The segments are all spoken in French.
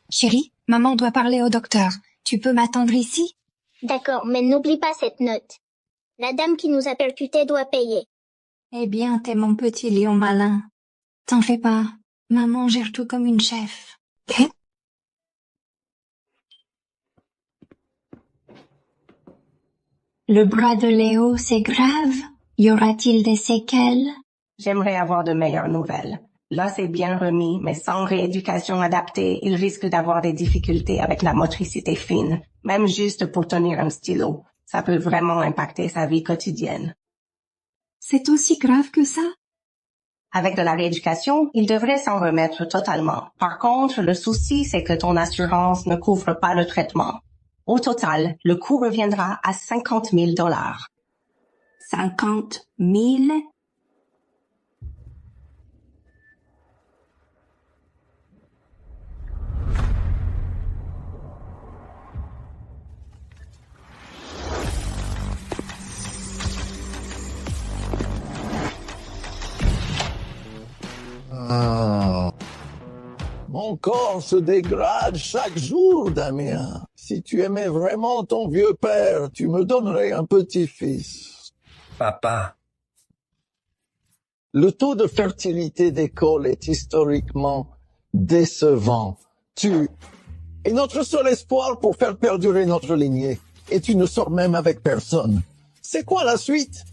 Chérie, maman doit parler au docteur. Tu peux m'attendre ici? D'accord, mais n'oublie pas cette note. La dame qui nous a percuté doit payer. Eh bien, t'es mon petit lion malin. T'en fais pas. Maman gère tout comme une chef. Le bras de Léo, c'est grave? Y aura-t-il des séquelles? J'aimerais avoir de meilleures nouvelles. Là, c'est bien remis, mais sans rééducation adaptée, il risque d'avoir des difficultés avec la motricité fine, même juste pour tenir un stylo. Ça peut vraiment impacter sa vie quotidienne. C'est aussi grave que ça? Avec de la rééducation, il devrait s'en remettre totalement. Par contre, le souci, c'est que ton assurance ne couvre pas le traitement. Au total, le coût reviendra à 50 000 $. 50 000? Ah. Mon corps se dégrade chaque jour, Damien. Si tu aimais vraiment ton vieux père, tu me donnerais un petit-fils. Papa, Le taux de fertilité des Cole est historiquement décevant. Tu es notre seul espoir pour faire perdurer notre lignée. Et tu ne sors même avec personne. C'est quoi la suite?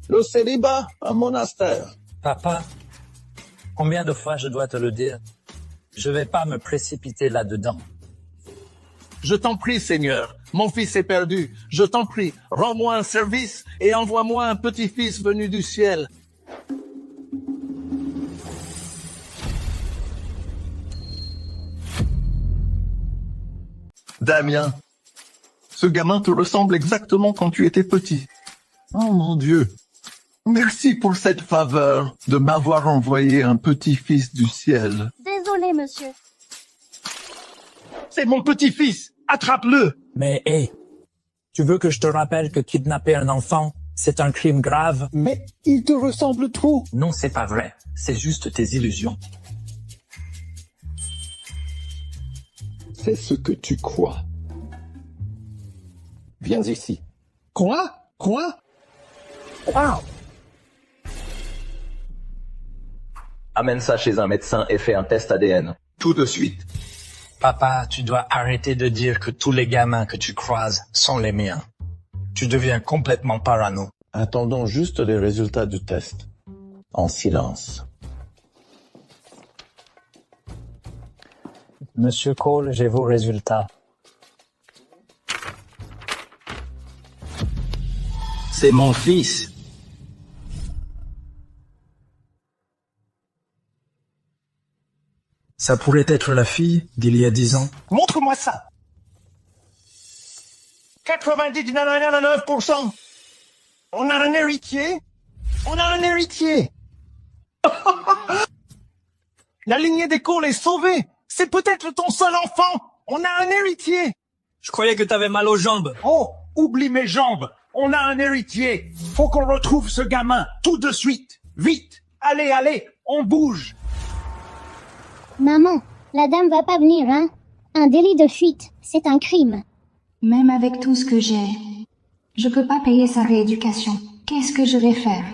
Le célibat, un monastère. papa, combien de fois je dois te le dire? Je vais pas me précipiter là-dedans. Je t'en prie, Seigneur, mon fils est perdu. Je t'en prie, rends-moi un service et envoie-moi un petit-fils venu du ciel. Damien, ce gamin te ressemble exactement quand tu étais petit. Oh mon Dieu, merci pour cette faveur de m'avoir envoyé un petit-fils du ciel. Désolé, monsieur. C'est mon petit-fils, attrape-le! Mais hé, tu veux que je te rappelle que kidnapper un enfant, c'est un crime grave? Mais il te ressemble trop. Non, c'est pas vrai. C'est juste tes illusions. C'est ce que tu crois. Viens ici. Quoi? Quoi? Wow! Amène ça chez un médecin et fais un test ADN. Tout de suite. Papa, tu dois arrêter de dire que tous les gamins que tu croises sont les miens. Tu deviens complètement parano. Attendons juste les résultats du test. En silence. Monsieur Cole, j'ai vos résultats. C'est mon fils. Ça pourrait être la fille d'il y a 10 ans. Montre-moi ça. 99%. On a un héritier. On a un héritier. La lignée des Cole est sauvée. C'est peut-être ton seul enfant. On a un héritier. Je croyais que t'avais mal aux jambes. Oh, oublie mes jambes. On a un héritier. Faut qu'on retrouve ce gamin tout de suite. Vite. Allez, allez, on bouge. Maman, la dame va pas venir, hein? Un délit de fuite, c'est un crime. Même avec tout ce que j'ai, je peux pas payer sa rééducation. Qu'est-ce que je vais faire?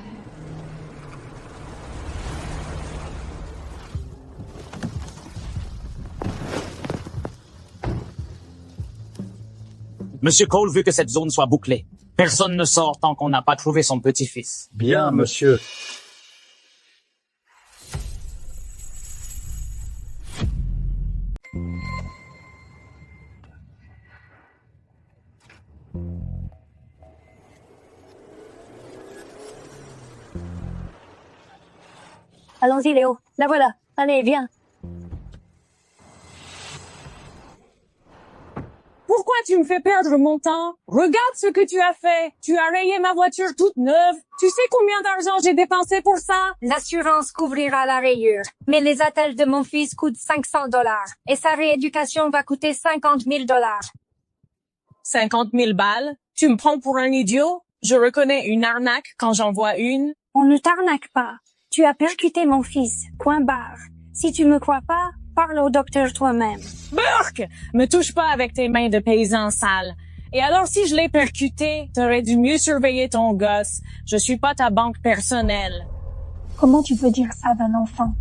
Monsieur Cole veut que cette zone soit bouclée. Personne ne sort tant qu'on n'a pas trouvé son petit-fils. Bien, monsieur. Allons-y, Léo. La voilà. Allez, viens. Pourquoi tu me fais perdre mon temps? Regarde ce que tu as fait. Tu as rayé ma voiture toute neuve. Tu sais combien d'argent j'ai dépensé pour ça? L'assurance couvrira la rayure. Mais les attelles de mon fils coûtent 500 $. Et sa rééducation va coûter 50 000 $. 50 000 balles? Tu me prends pour un idiot? Je reconnais une arnaque quand j'en vois une. On ne t'arnaque pas. Tu as percuté mon fils. Point barre. Si tu me crois pas, Parle au docteur toi-même. Burk! Me touche pas avec tes mains de paysan sale. Et alors si je l'ai percuté, t'aurais dû mieux surveiller ton gosse. Je suis pas ta banque personnelle. Comment tu peux dire ça d'un enfant?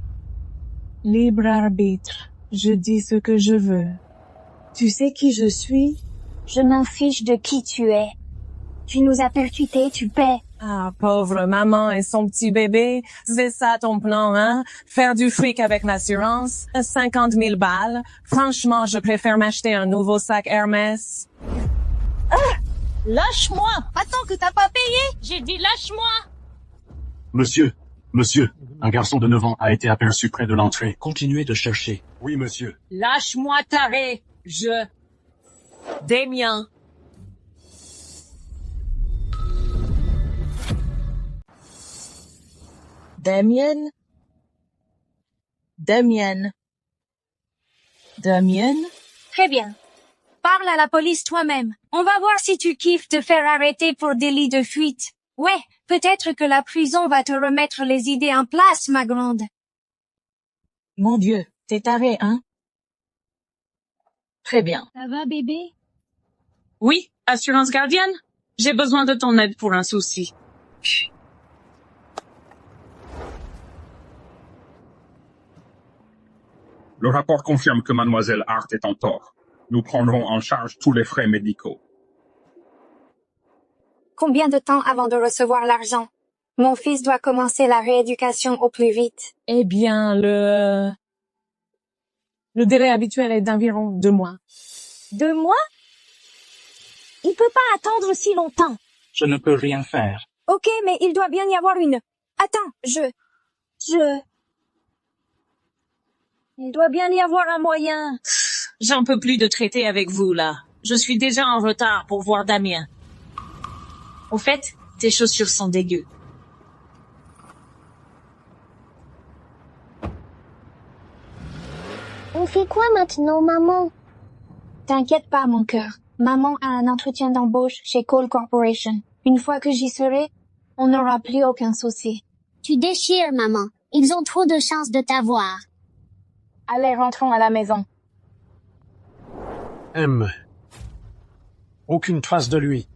Libre arbitre. Je dis ce que je veux. Tu sais qui je suis? Je m'en fiche de qui tu es. Tu nous as percutés, tu paies. Ah, pauvre maman et son petit bébé. C'est ça ton plan, hein? Faire du fric avec l'assurance? 50 000 balles? Franchement, je préfère m'acheter un nouveau sac Hermès. Lâche-moi! Attends que t'as pas payé! J'ai dit lâche-moi! Monsieur, un garçon de 9 ans a été aperçu près de l'entrée. Continuez de chercher. Oui, monsieur. Lâche-moi, taré! Damien. Damien? Très bien. Parle à la police toi-même. On va voir si tu kiffes te faire arrêter pour délit de fuite. Ouais, peut-être que la prison va te remettre les idées en place, ma grande. Mon Dieu, t'es taré, hein? Très bien. Ça va, bébé? Oui, assurance gardienne? J'ai besoin de ton aide pour un souci. Le rapport confirme que mademoiselle Hart est en tort. Nous prendrons en charge tous les frais médicaux. Combien de temps avant de recevoir l'argent? Mon fils doit commencer la rééducation au plus vite. Eh bien, le délai habituel est d'environ 2 mois. 2 mois? Il peut pas attendre si longtemps. Je ne peux rien faire. Ok, mais il doit bien y avoir une... Attends, Il doit bien y avoir un moyen. J'en peux plus de traiter avec vous, là. Je suis déjà en retard pour voir Damien. Au fait, tes chaussures sont dégueu. On fait quoi maintenant, maman? T'inquiète pas, mon cœur. Maman a un entretien d'embauche chez Cole Corporation. Une fois que j'y serai, on n'aura plus aucun souci. Tu déchires, maman. Ils ont trop de chances de t'avoir. Allez, rentrons à la maison. Aucune trace de lui.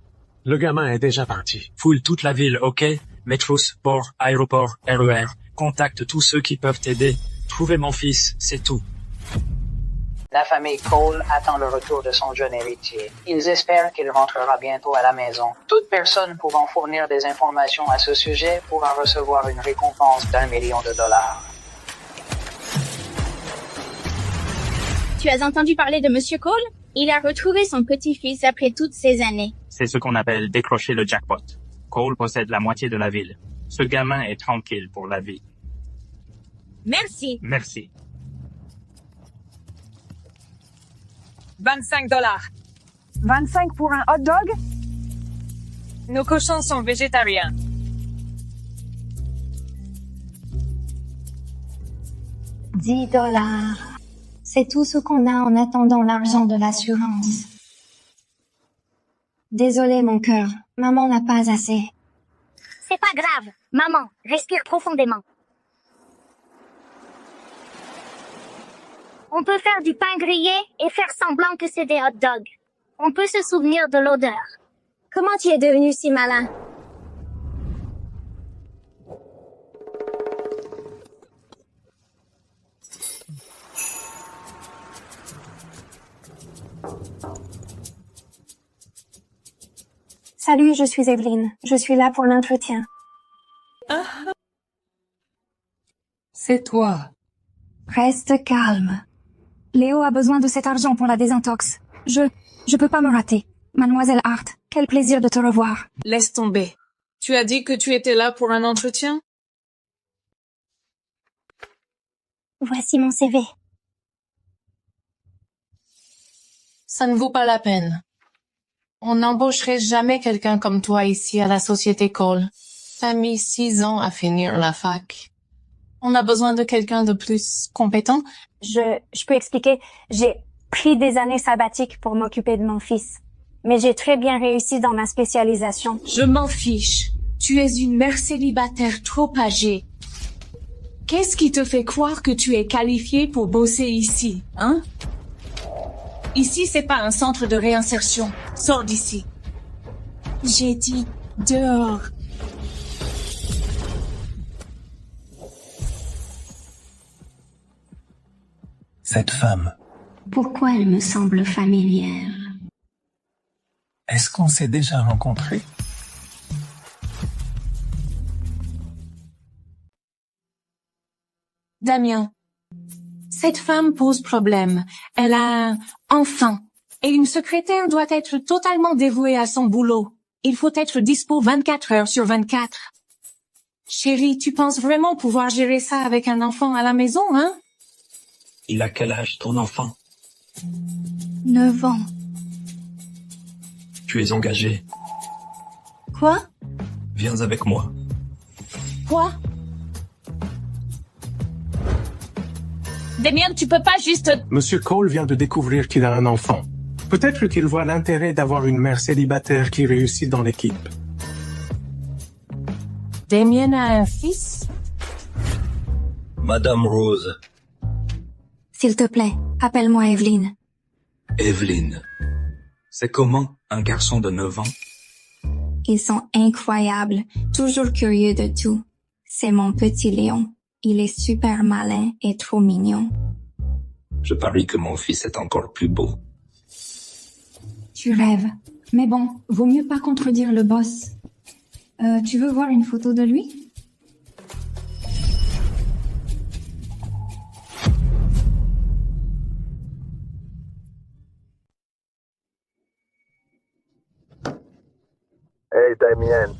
Le gamin est déjà parti. Fouille toute la ville, ok? Métro, port, aéroport, RER. Contacte tous ceux qui peuvent t'aider. Trouvez mon fils, c'est tout. La famille Cole attend le retour de son jeune héritier. Ils espèrent qu'il rentrera bientôt à la maison. Toute personne pouvant fournir des informations à ce sujet pourra recevoir une récompense d'1 million de dollars. Tu as entendu parler de Monsieur Cole? Il a retrouvé son petit-fils après toutes ces années. C'est ce qu'on appelle décrocher le jackpot. Cole possède la moitié de la ville. Ce gamin est tranquille pour la vie. Merci. Merci. 25 $. 25 pour un hot dog? Nos cochons sont végétariens. $10. C'est tout ce qu'on a en attendant l'argent de l'assurance. Désolé, mon cœur. Maman n'a pas assez. C'est pas grave. Maman, respire profondément. On peut faire du pain grillé et faire semblant que c'est des hot dogs. On peut se souvenir de l'odeur. Comment tu es devenu si malin? Salut, je suis Evelyne. Je suis là pour l'entretien. C'est toi. Reste calme. Léo a besoin de cet argent pour la désintox. Je peux pas me rater. Mademoiselle Hart, quel plaisir de te revoir. Laisse tomber. Tu as dit que tu étais là pour un entretien? Voici mon CV. Ça ne vaut pas la peine. On n'embaucherait jamais quelqu'un comme toi ici à la société Cole. T'as mis 6 ans à finir la fac. On a besoin de quelqu'un de plus compétent. Je peux expliquer. J'ai pris des années sabbatiques pour m'occuper de mon fils. Mais j'ai très bien réussi dans ma spécialisation. Je m'en fiche. Tu es une mère célibataire trop âgée. Qu'est-ce qui te fait croire que tu es qualifié pour bosser ici, hein? Ici, c'est pas un centre de réinsertion. Sors d'ici. J'ai dit dehors. Cette femme, Pourquoi elle me semble familière? est-ce qu'on s'est déjà rencontrés? Damien, cette femme pose problème. Elle a un enfant. Et une secrétaire doit être totalement dévouée à son boulot. Il faut être dispo 24 heures sur 24. Chérie, tu penses vraiment pouvoir gérer ça avec un enfant à la maison, hein? Il a quel âge ton enfant? 9 ans. Tu es engagé. Quoi? Viens avec moi. Quoi? Damien, tu peux pas juste... Monsieur Cole vient de découvrir qu'il a un enfant. Peut-être qu'il voit l'intérêt d'avoir une mère célibataire qui réussit dans l'équipe. Damien a un fils? Madame Rose. S'il te plaît, appelle-moi Evelyne. Evelyne. C'est comment un garçon de 9 ans? Ils sont incroyables, toujours curieux de tout. C'est mon petit Léon. Il est super malin et trop mignon. Je parie que mon fils est encore plus beau. Tu rêves. Mais bon, vaut mieux pas contredire le boss. Tu veux voir une photo de lui? Hey Damien,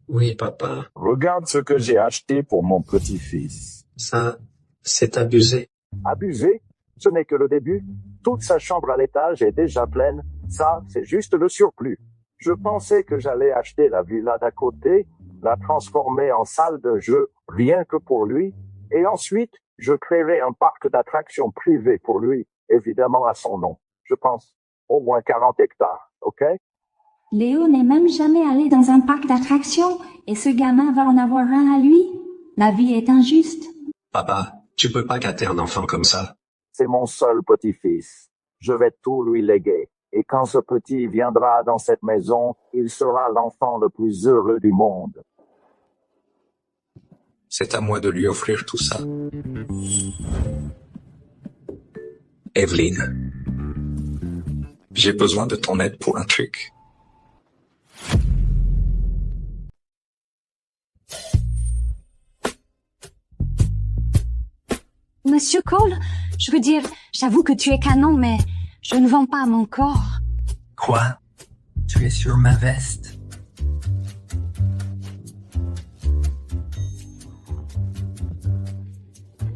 Oui, papa. regarde ce que j'ai acheté pour mon petit-fils. Ça, c'est abusé. Abusé? Ce n'est que le début. Toute sa chambre à l'étage est déjà pleine. Ça, c'est juste le surplus. Je pensais que j'allais acheter la villa d'à côté, la transformer en salle de jeu rien que pour lui, et ensuite, je créerai un parc d'attractions privé pour lui, évidemment à son nom. Je pense au moins 40 hectares, ok? Léo n'est même jamais allé dans un parc d'attractions et ce gamin va en avoir un à lui. La vie est injuste. Papa, tu peux pas gâter un enfant comme ça. C'est mon seul petit-fils. Je vais tout lui léguer. Et quand ce petit viendra dans cette maison, il sera l'enfant le plus heureux du monde. C'est à moi de lui offrir tout ça. Evelyne, j'ai besoin de ton aide pour un truc. Monsieur Cole, je veux dire, j'avoue que tu es canon, mais je ne vends pas mon corps. Quoi? Tu es sur ma veste?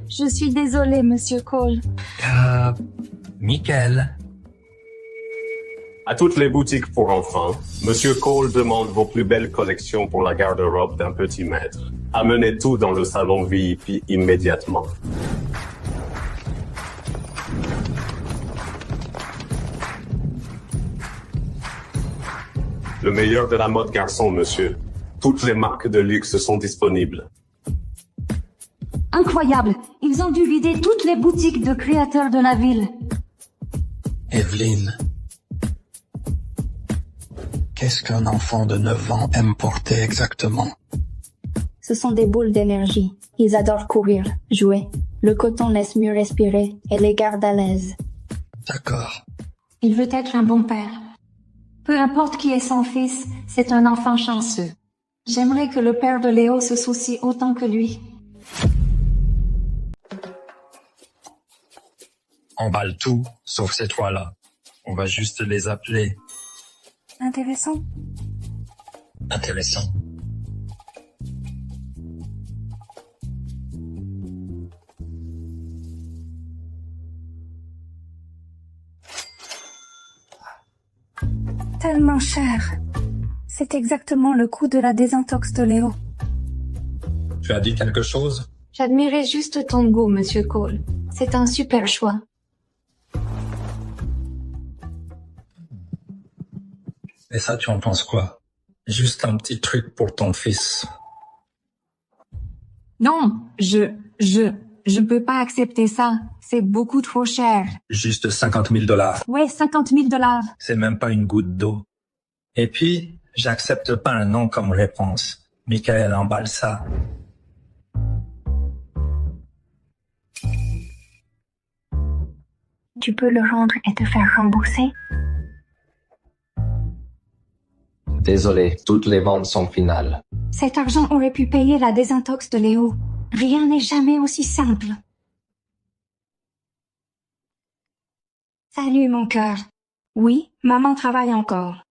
Je suis désolée, Monsieur Cole. Michael. À toutes les boutiques pour enfants, Monsieur Cole demande vos plus belles collections pour la garde-robe d'un petit maître. Amenez tout dans le salon VIP immédiatement. Le meilleur de la mode garçon, monsieur. Toutes les marques de luxe sont disponibles. Incroyable. Ils ont dû vider toutes les boutiques de créateurs de la ville. Evelyne. Qu'est-ce qu'un enfant de 9 ans aime porter exactement? Ce sont des boules d'énergie. Ils adorent courir, jouer. Le coton laisse mieux respirer et les garde à l'aise. D'accord. Il veut être un bon père. Peu importe qui est son fils, c'est un enfant chanceux. J'aimerais que le père de Léo se soucie autant que lui. Emballe tout, sauf ces trois-là. On va juste les appeler. Intéressant. Intéressant. Tellement cher. C'est exactement le coût de la désintox de Léo. Tu as dit quelque chose? J'admirais juste ton goût, Monsieur Cole. C'est un super choix. Et ça, tu en penses quoi? Juste un petit truc pour ton fils. Non, Je peux pas accepter ça. C'est beaucoup trop cher. Juste 50 000 $. Ouais, 50 000 $. C'est même pas une goutte d'eau. Et puis, j'accepte pas un non comme réponse. Michael emballe ça. Tu peux le rendre et te faire rembourser? Désolé, toutes les ventes sont finales. Cet argent aurait pu payer la désintox de Léo. Rien n'est jamais aussi simple. Salut, mon cœur. Oui, maman travaille encore.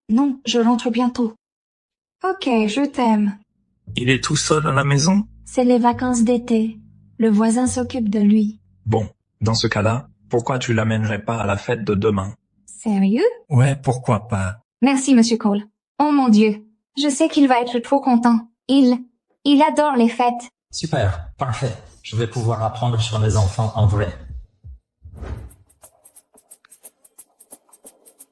Non, je rentre bientôt. Ok, je t'aime. Il est tout seul à la maison? C'est les vacances d'été. Le voisin s'occupe de lui. Bon, dans ce cas-là, pourquoi tu l'amènerais pas à la fête de demain? Sérieux? Ouais, pourquoi pas? Merci, Monsieur Cole. Oh mon Dieu. Je sais qu'il va être trop content. Il adore les fêtes. Super, parfait. Je vais pouvoir apprendre sur les enfants en vrai.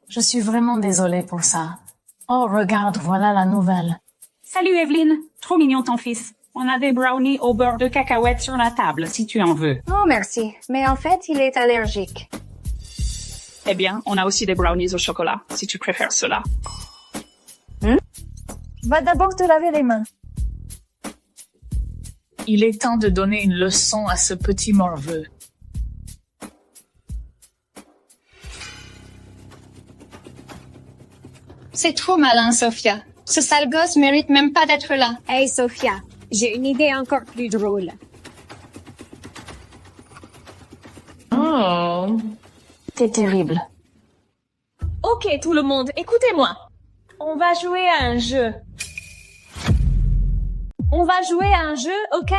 Je suis vraiment désolée pour ça. Oh, regarde, voilà la nouvelle. Salut Evelyne, trop mignon ton fils. On a des brownies au beurre de cacahuète sur la table, si tu en veux. Oh, merci. Mais en fait, il est allergique. Eh bien, on a aussi des brownies au chocolat, si tu préfères cela. Va d'abord te laver les mains. Il est temps de donner une leçon à ce petit morveux. C'est trop malin, Sophia. Ce sale gosse mérite même pas d'être là. Hey, Sophia, j'ai une idée encore plus drôle. Oh. C'est terrible. Ok, tout le monde, écoutez-moi. On va jouer à un jeu. On va jouer à un jeu, ok?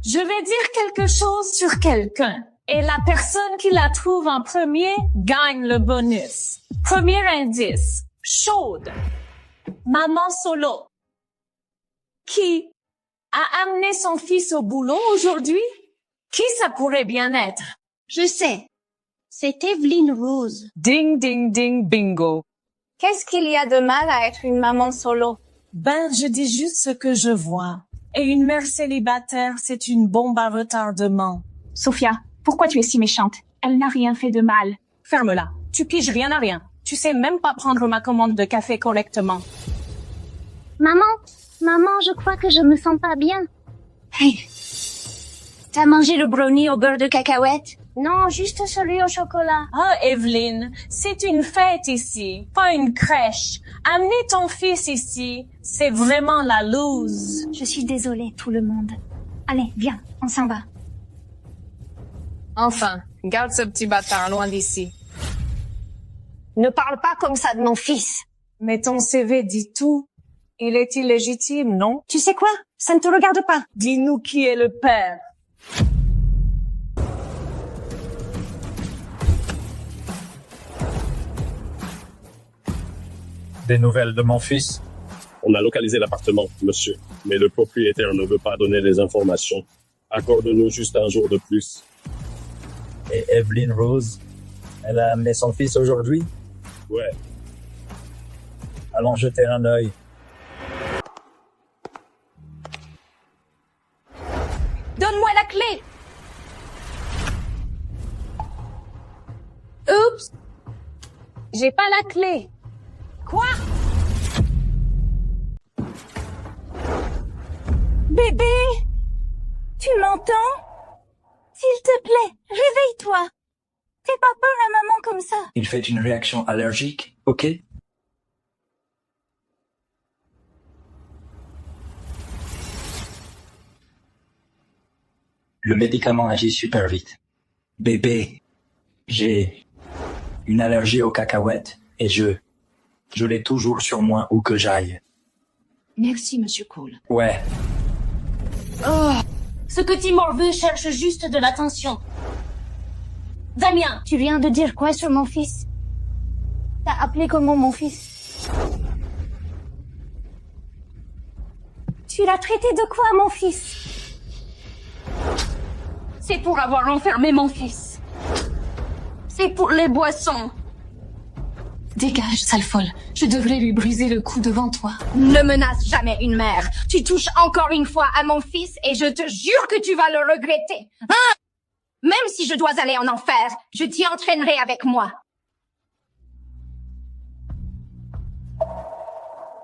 Je vais dire quelque chose sur quelqu'un. Et la personne qui la trouve en premier gagne le bonus. Premier indice. Chaude. Maman solo. Qui a amené son fils au boulot aujourd'hui? Qui ça pourrait bien être? Je sais. C'est Evelyn Rose. Ding, ding, ding, bingo. Qu'est-ce qu'il y a de mal à être une maman solo? Ben, je dis juste ce que je vois. Et une mère célibataire, c'est une bombe à retardement. Sophia, pourquoi tu es si méchante? Elle n'a rien fait de mal. Ferme-la. Tu piges rien à rien. Tu sais même pas prendre ma commande de café correctement. Maman, je crois que je me sens pas bien. Hey. T'as mangé le brownie au beurre de cacahuète? Non, juste celui au chocolat. Ah, Evelyne, c'est une fête ici, pas une crèche. Amenez ton fils ici, c'est vraiment la loose. Je suis désolée, tout le monde. Allez, viens, on s'en va. Enfin, garde ce petit bâtard loin d'ici. Ne parle pas comme ça de mon fils. Mais ton CV dit tout. Il est illégitime, non? Tu sais quoi? Ça ne te regarde pas. Dis-nous qui est le père. Des nouvelles de mon fils? On a localisé l'appartement, monsieur, mais le propriétaire ne veut pas donner les informations. Accorde-nous juste un jour de plus. Et Evelyn Rose, elle a amené son fils aujourd'hui? Ouais. Allons jeter un œil. Donne-moi la clé! Oups! J'ai pas la clé. Quoi? Bébé! Tu m'entends? S'il te plaît, réveille-toi! Fais pas peur à maman comme ça! Il fait une réaction allergique, ok? Le médicament agit super vite. Bébé, j'ai une allergie aux cacahuètes et je l'ai toujours sur moi où que j'aille. Merci, Monsieur Cole. Ouais. Oh! Ce petit morveux cherche juste de l'attention. Damien, tu viens de dire quoi sur mon fils? T'as appelé comment mon fils? Tu l'as traité de quoi, mon fils? C'est pour avoir enfermé mon fils. C'est pour les boissons. Dégage, sale folle. Je devrais lui briser le cou devant toi. Ne menace jamais une mère. Tu touches encore une fois à mon fils et je te jure que tu vas le regretter. Hein? Même si je dois aller en enfer, je t'y entraînerai avec moi.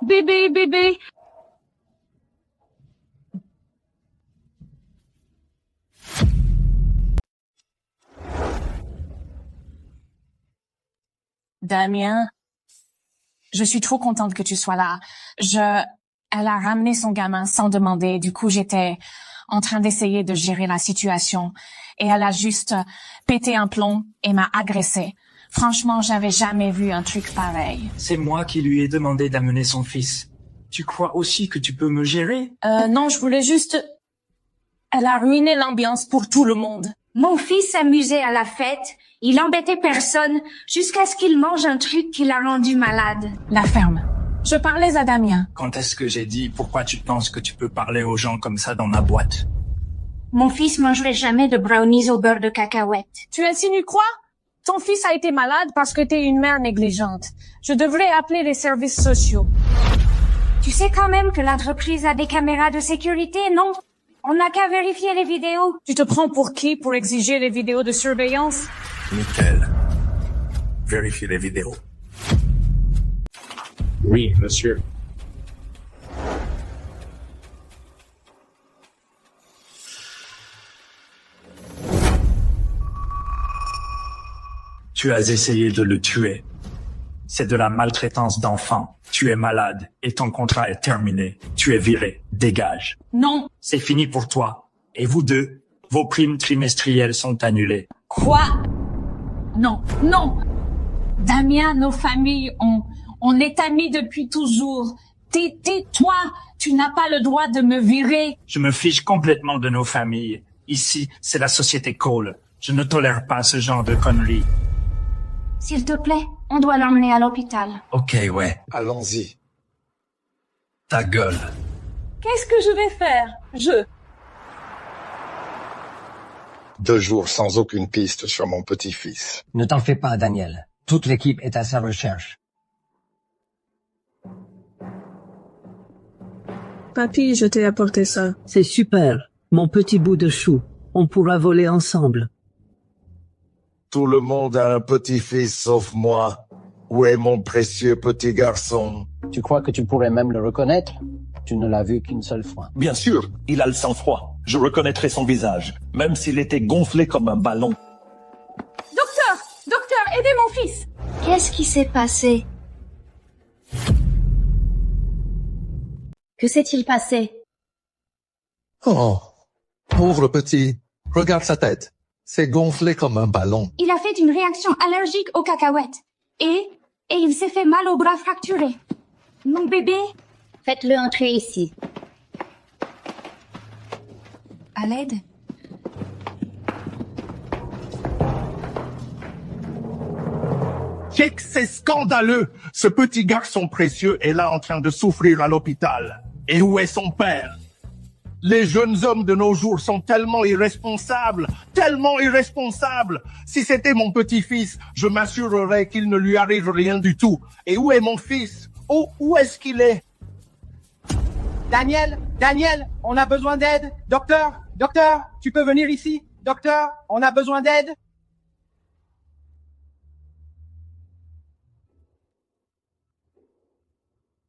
Bébé, bébé. Damien, je suis trop contente que tu sois là. Elle a ramené son gamin sans demander. Du coup, j'étais en train d'essayer de gérer la situation. Et elle a juste pété un plomb et m'a agressée. Franchement, j'avais jamais vu un truc pareil. C'est moi qui lui ai demandé d'amener son fils. Tu crois aussi que tu peux me gérer? Non, je voulais juste... Elle a ruiné l'ambiance pour tout le monde. Mon fils s'amusait à la fête. Il embêtait personne jusqu'à ce qu'il mange un truc qui l'a rendu malade. La ferme. Je parlais à Damien. Quand est-ce que j'ai dit pourquoi tu penses que tu peux parler aux gens comme ça dans ma boîte? Mon fils mangerait jamais de brownies au beurre de cacahuète. Tu insinues quoi? Ton fils a été malade parce que t'es une mère négligente. Je devrais appeler les services sociaux. Tu sais quand même que l'entreprise a des caméras de sécurité, non? On n'a qu'à vérifier les vidéos. Tu te prends pour qui pour exiger les vidéos de surveillance? Nickel. Vérifie les vidéos. Oui, monsieur. Tu as essayé de le tuer. C'est de la maltraitance d'enfant. Tu es malade et ton contrat est terminé. Tu es viré. Dégage. Non. C'est fini pour toi. Et vous deux, vos primes trimestrielles sont annulées. Quoi? Non, non. Damien, nos familles, on est amis depuis toujours. Tais-toi. Tu n'as pas le droit de me virer. Je me fiche complètement de nos familles. Ici, c'est la société Cole. Je ne tolère pas ce genre de conneries. S'il te plaît, on doit l'emmener à l'hôpital. Ok, ouais. Allons-y. Ta gueule. Qu'est-ce que je vais faire? 2 jours sans aucune piste sur mon petit-fils. Ne t'en fais pas, Daniel. Toute l'équipe est à sa recherche. Papy, je t'ai apporté ça. C'est super. Mon petit bout de chou. On pourra voler ensemble. Tout le monde a un petit-fils sauf moi. Où est mon précieux petit garçon? Tu crois que tu pourrais même le reconnaître? Tu ne l'as vu qu'une seule fois. Bien sûr, il a le sang-froid. Je reconnaîtrai son visage, même s'il était gonflé comme un ballon. Docteur, aidez mon fils. Qu'est-ce qui s'est passé? Que s'est-il passé? Oh, pauvre petit. Regarde sa tête. C'est gonflé comme un ballon. Il a fait une réaction allergique aux cacahuètes. Et il s'est fait mal au bras fracturé. Mon bébé? Faites-le entrer ici. À l'aide? C'est scandaleux. Ce petit garçon précieux est là en train de souffrir à l'hôpital. Et où est son père? Les jeunes hommes de nos jours sont tellement irresponsables, tellement irresponsables. Si c'était mon petit-fils, je m'assurerais qu'il ne lui arrive rien du tout. Et où est mon fils? Où est-ce qu'il est? Daniel, on a besoin d'aide. Docteur, tu peux venir ici? Docteur, on a besoin d'aide.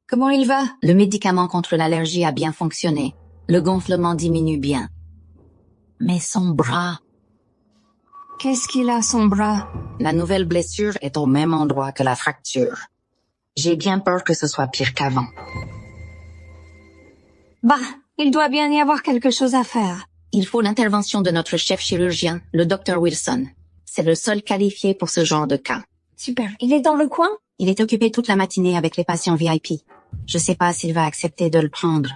Comment il va? Le médicament contre l'allergie a bien fonctionné. Le gonflement diminue bien. Mais son bras... Qu'est-ce qu'il a, son bras? La nouvelle blessure est au même endroit que la fracture. J'ai bien peur que ce soit pire qu'avant. Bah, il doit bien y avoir quelque chose à faire. Il faut l'intervention de notre chef chirurgien, le Dr Wilson. C'est le seul qualifié pour ce genre de cas. Super. Il est dans le coin? Il est occupé toute la matinée avec les patients VIP. Je sais pas s'il va accepter de le prendre.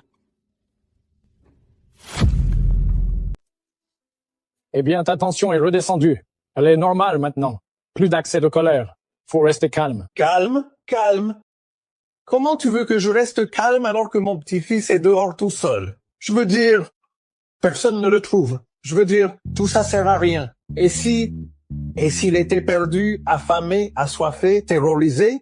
Eh bien, ta tension est redescendue. Elle est normale maintenant. Plus d'accès de colère. Faut rester calme. Calme. Comment tu veux que je reste calme alors que mon petit-fils est dehors tout seul? Je veux dire, personne ne le trouve. Je veux dire, tout ça sert à rien. Et s'il était perdu, affamé, assoiffé, terrorisé,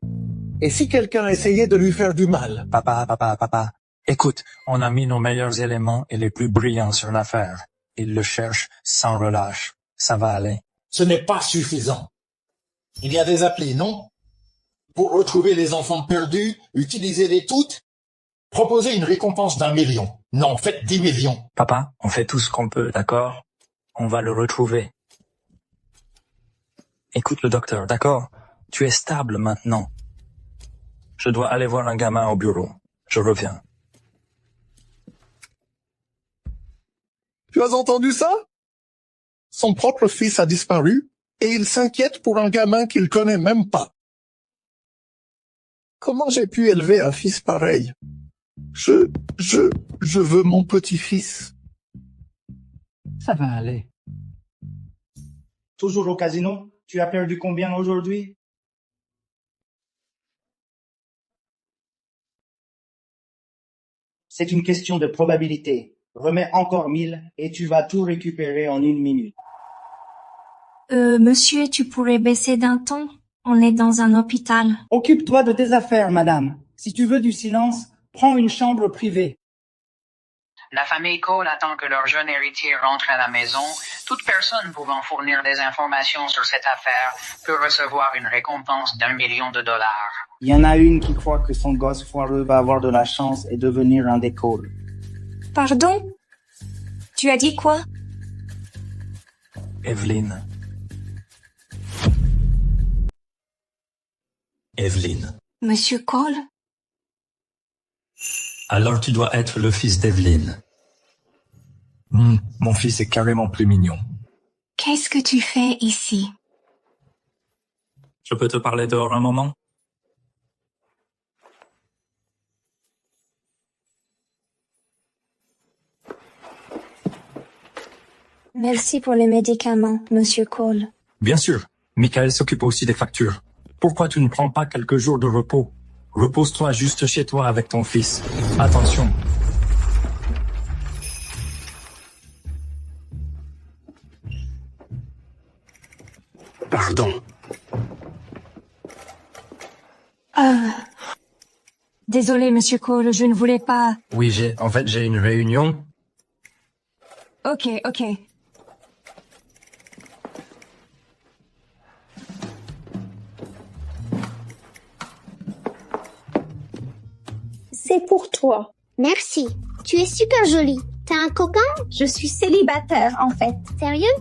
Et si quelqu'un essayait de lui faire du mal? Papa. Écoute, on a mis nos meilleurs éléments et les plus brillants sur l'affaire. Ils le cherchent sans relâche. Ça va aller. Ce n'est pas suffisant. Il y a des applis, non? Pour retrouver les enfants perdus, utilisez-les toutes? Proposez une récompense d'1 million. Non, faites 10 millions. Papa, on fait tout ce qu'on peut, d'accord? On va le retrouver. Écoute le docteur, d'accord? Tu es stable maintenant. Je dois aller voir un gamin au bureau. Je reviens. Tu as entendu ça? Son propre fils a disparu et il s'inquiète pour un gamin qu'il connaît même pas. Comment j'ai pu élever un fils pareil? Je veux mon petit-fils. Ça va aller. Toujours au casino? Tu as perdu combien aujourd'hui? C'est une question de probabilité. Remets encore 1000 et tu vas tout récupérer en 1 minute. Monsieur, tu pourrais baisser d'un ton? On est dans un hôpital. Occupe-toi de tes affaires, madame. Si tu veux du silence, prends une chambre privée. La famille Cole attend que leur jeune héritier rentre à la maison. Toute personne pouvant fournir des informations sur cette affaire peut recevoir une récompense d'1 million de dollars. Il y en a une qui croit que son gosse foireux va avoir de la chance et devenir un des Cole. Pardon? Tu as dit quoi? Evelyn. Monsieur Cole? Alors tu dois être le fils d'Evelyn. Mon fils est carrément plus mignon. Qu'est-ce que tu fais ici? Je peux te parler dehors un moment? Merci pour les médicaments, Monsieur Cole. Bien sûr. Michael s'occupe aussi des factures. Pourquoi tu ne prends pas quelques jours de repos? Repose-toi juste chez toi avec ton fils. Attention. Pardon. Désolé, Monsieur Cole, je ne voulais pas... Oui, j'ai une réunion. Ok. C'est pour toi. Merci. Tu es super jolie. T'as un copain? Je suis célibataire, en fait. Sérieux?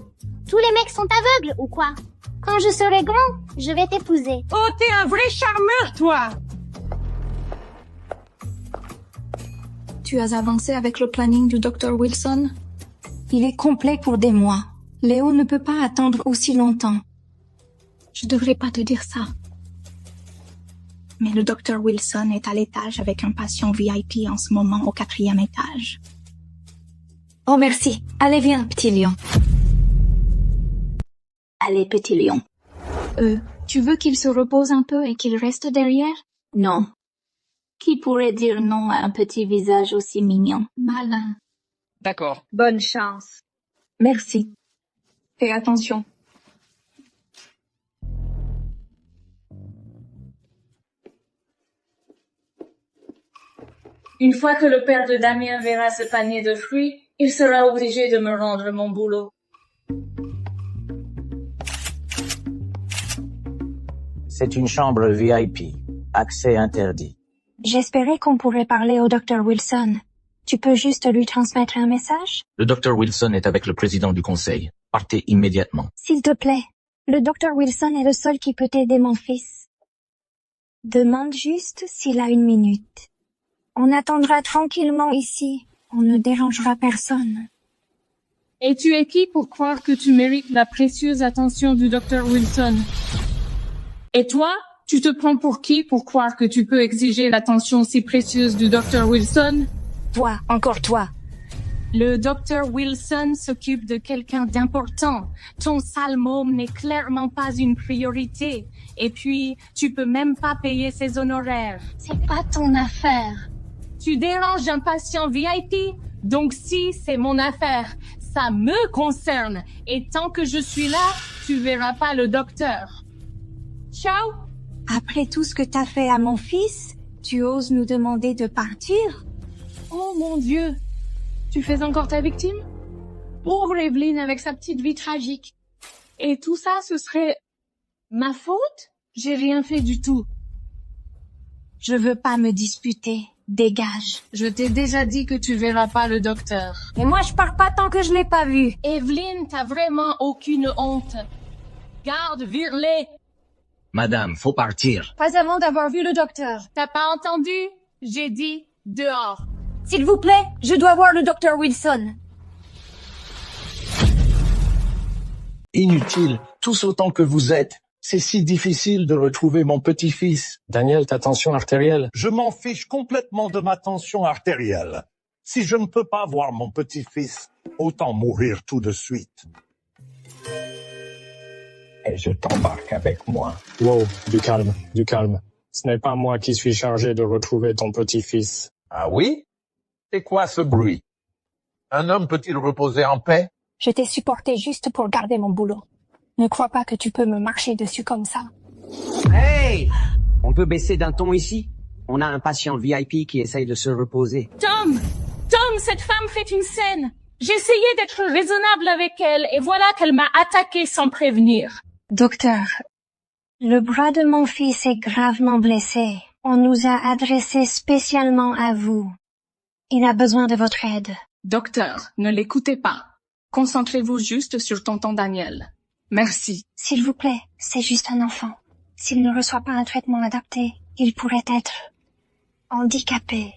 Tous les mecs sont aveugles, ou quoi? Quand je serai grand, je vais t'épouser. Oh, t'es un vrai charmeur, toi! Tu as avancé avec le planning du Dr. Wilson? Il est complet pour des mois. Léo ne peut pas attendre aussi longtemps. Je devrais pas te dire ça. Mais le Dr. Wilson est à l'étage avec un patient VIP en ce moment au 4e étage. Oh merci. Allez viens, petit lion. Allez, petit lion. Tu veux qu'il se repose un peu et qu'il reste derrière? Non. Qui pourrait dire non à un petit visage aussi mignon? Malin. D'accord. Bonne chance. Merci. Fais attention. Une fois que le père de Damien verra ce panier de fruits, il sera obligé de me rendre mon boulot. C'est une chambre VIP. Accès interdit. J'espérais qu'on pourrait parler au Dr. Wilson. Tu peux juste lui transmettre un message? Le Dr. Wilson est avec le président du conseil. Partez immédiatement. S'il te plaît. Le Dr. Wilson est le seul qui peut aider mon fils. Demande juste s'il a 1 minute. On attendra tranquillement ici. On ne dérangera personne. Et tu es qui pour croire que tu mérites la précieuse attention du Dr. Wilson? Et toi, tu te prends pour qui pour croire que tu peux exiger l'attention si précieuse du Dr. Wilson? Toi, encore toi. Le Dr. Wilson s'occupe de quelqu'un d'important. Ton sale môme n'est clairement pas une priorité. Et puis, tu peux même pas payer ses honoraires. C'est pas ton affaire. Tu déranges un patient VIP? Donc si c'est mon affaire, ça me concerne. Et tant que je suis là, tu verras pas le docteur. Ciao! Après tout ce que t'as fait à mon fils, tu oses nous demander de partir? Oh mon Dieu! Tu fais encore ta victime? Pauvre Evelyn avec sa petite vie tragique. Et tout ça, ce serait ma faute? J'ai rien fait du tout. Je veux pas me disputer. Dégage. Je t'ai déjà dit que tu verras pas le docteur. Et moi, je pars pas tant que je l'ai pas vu. Evelyn, t'as vraiment aucune honte. Garde, vire-les. Madame, faut partir. Pas avant d'avoir vu le docteur. T'as pas entendu? J'ai dit dehors. S'il vous plaît, je dois voir le docteur Wilson. Inutile, tous autant que vous êtes. C'est si difficile de retrouver mon petit-fils. Daniel, ta tension artérielle. Je m'en fiche complètement de ma tension artérielle. Si je ne peux pas voir mon petit-fils, autant mourir tout de suite. Et je t'embarque avec moi. Wow, du calme, du calme. Ce n'est pas moi qui suis chargé de retrouver ton petit-fils. Ah oui? C'est quoi ce bruit? Un homme peut-il reposer en paix? Je t'ai supporté juste pour garder mon boulot. Ne crois pas que tu peux me marcher dessus comme ça. Hey! On peut baisser d'un ton ici? On a un patient VIP qui essaye de se reposer. Tom! Tom, cette femme fait une scène. J'essayais d'être raisonnable avec elle et voilà qu'elle m'a attaqué sans prévenir. Docteur, le bras de mon fils est gravement blessé. On nous a adressé spécialement à vous. Il a besoin de votre aide. Docteur, ne l'écoutez pas. Concentrez-vous juste sur tonton Daniel. Merci. S'il vous plaît, c'est juste un enfant. S'il ne reçoit pas un traitement adapté, il pourrait être handicapé.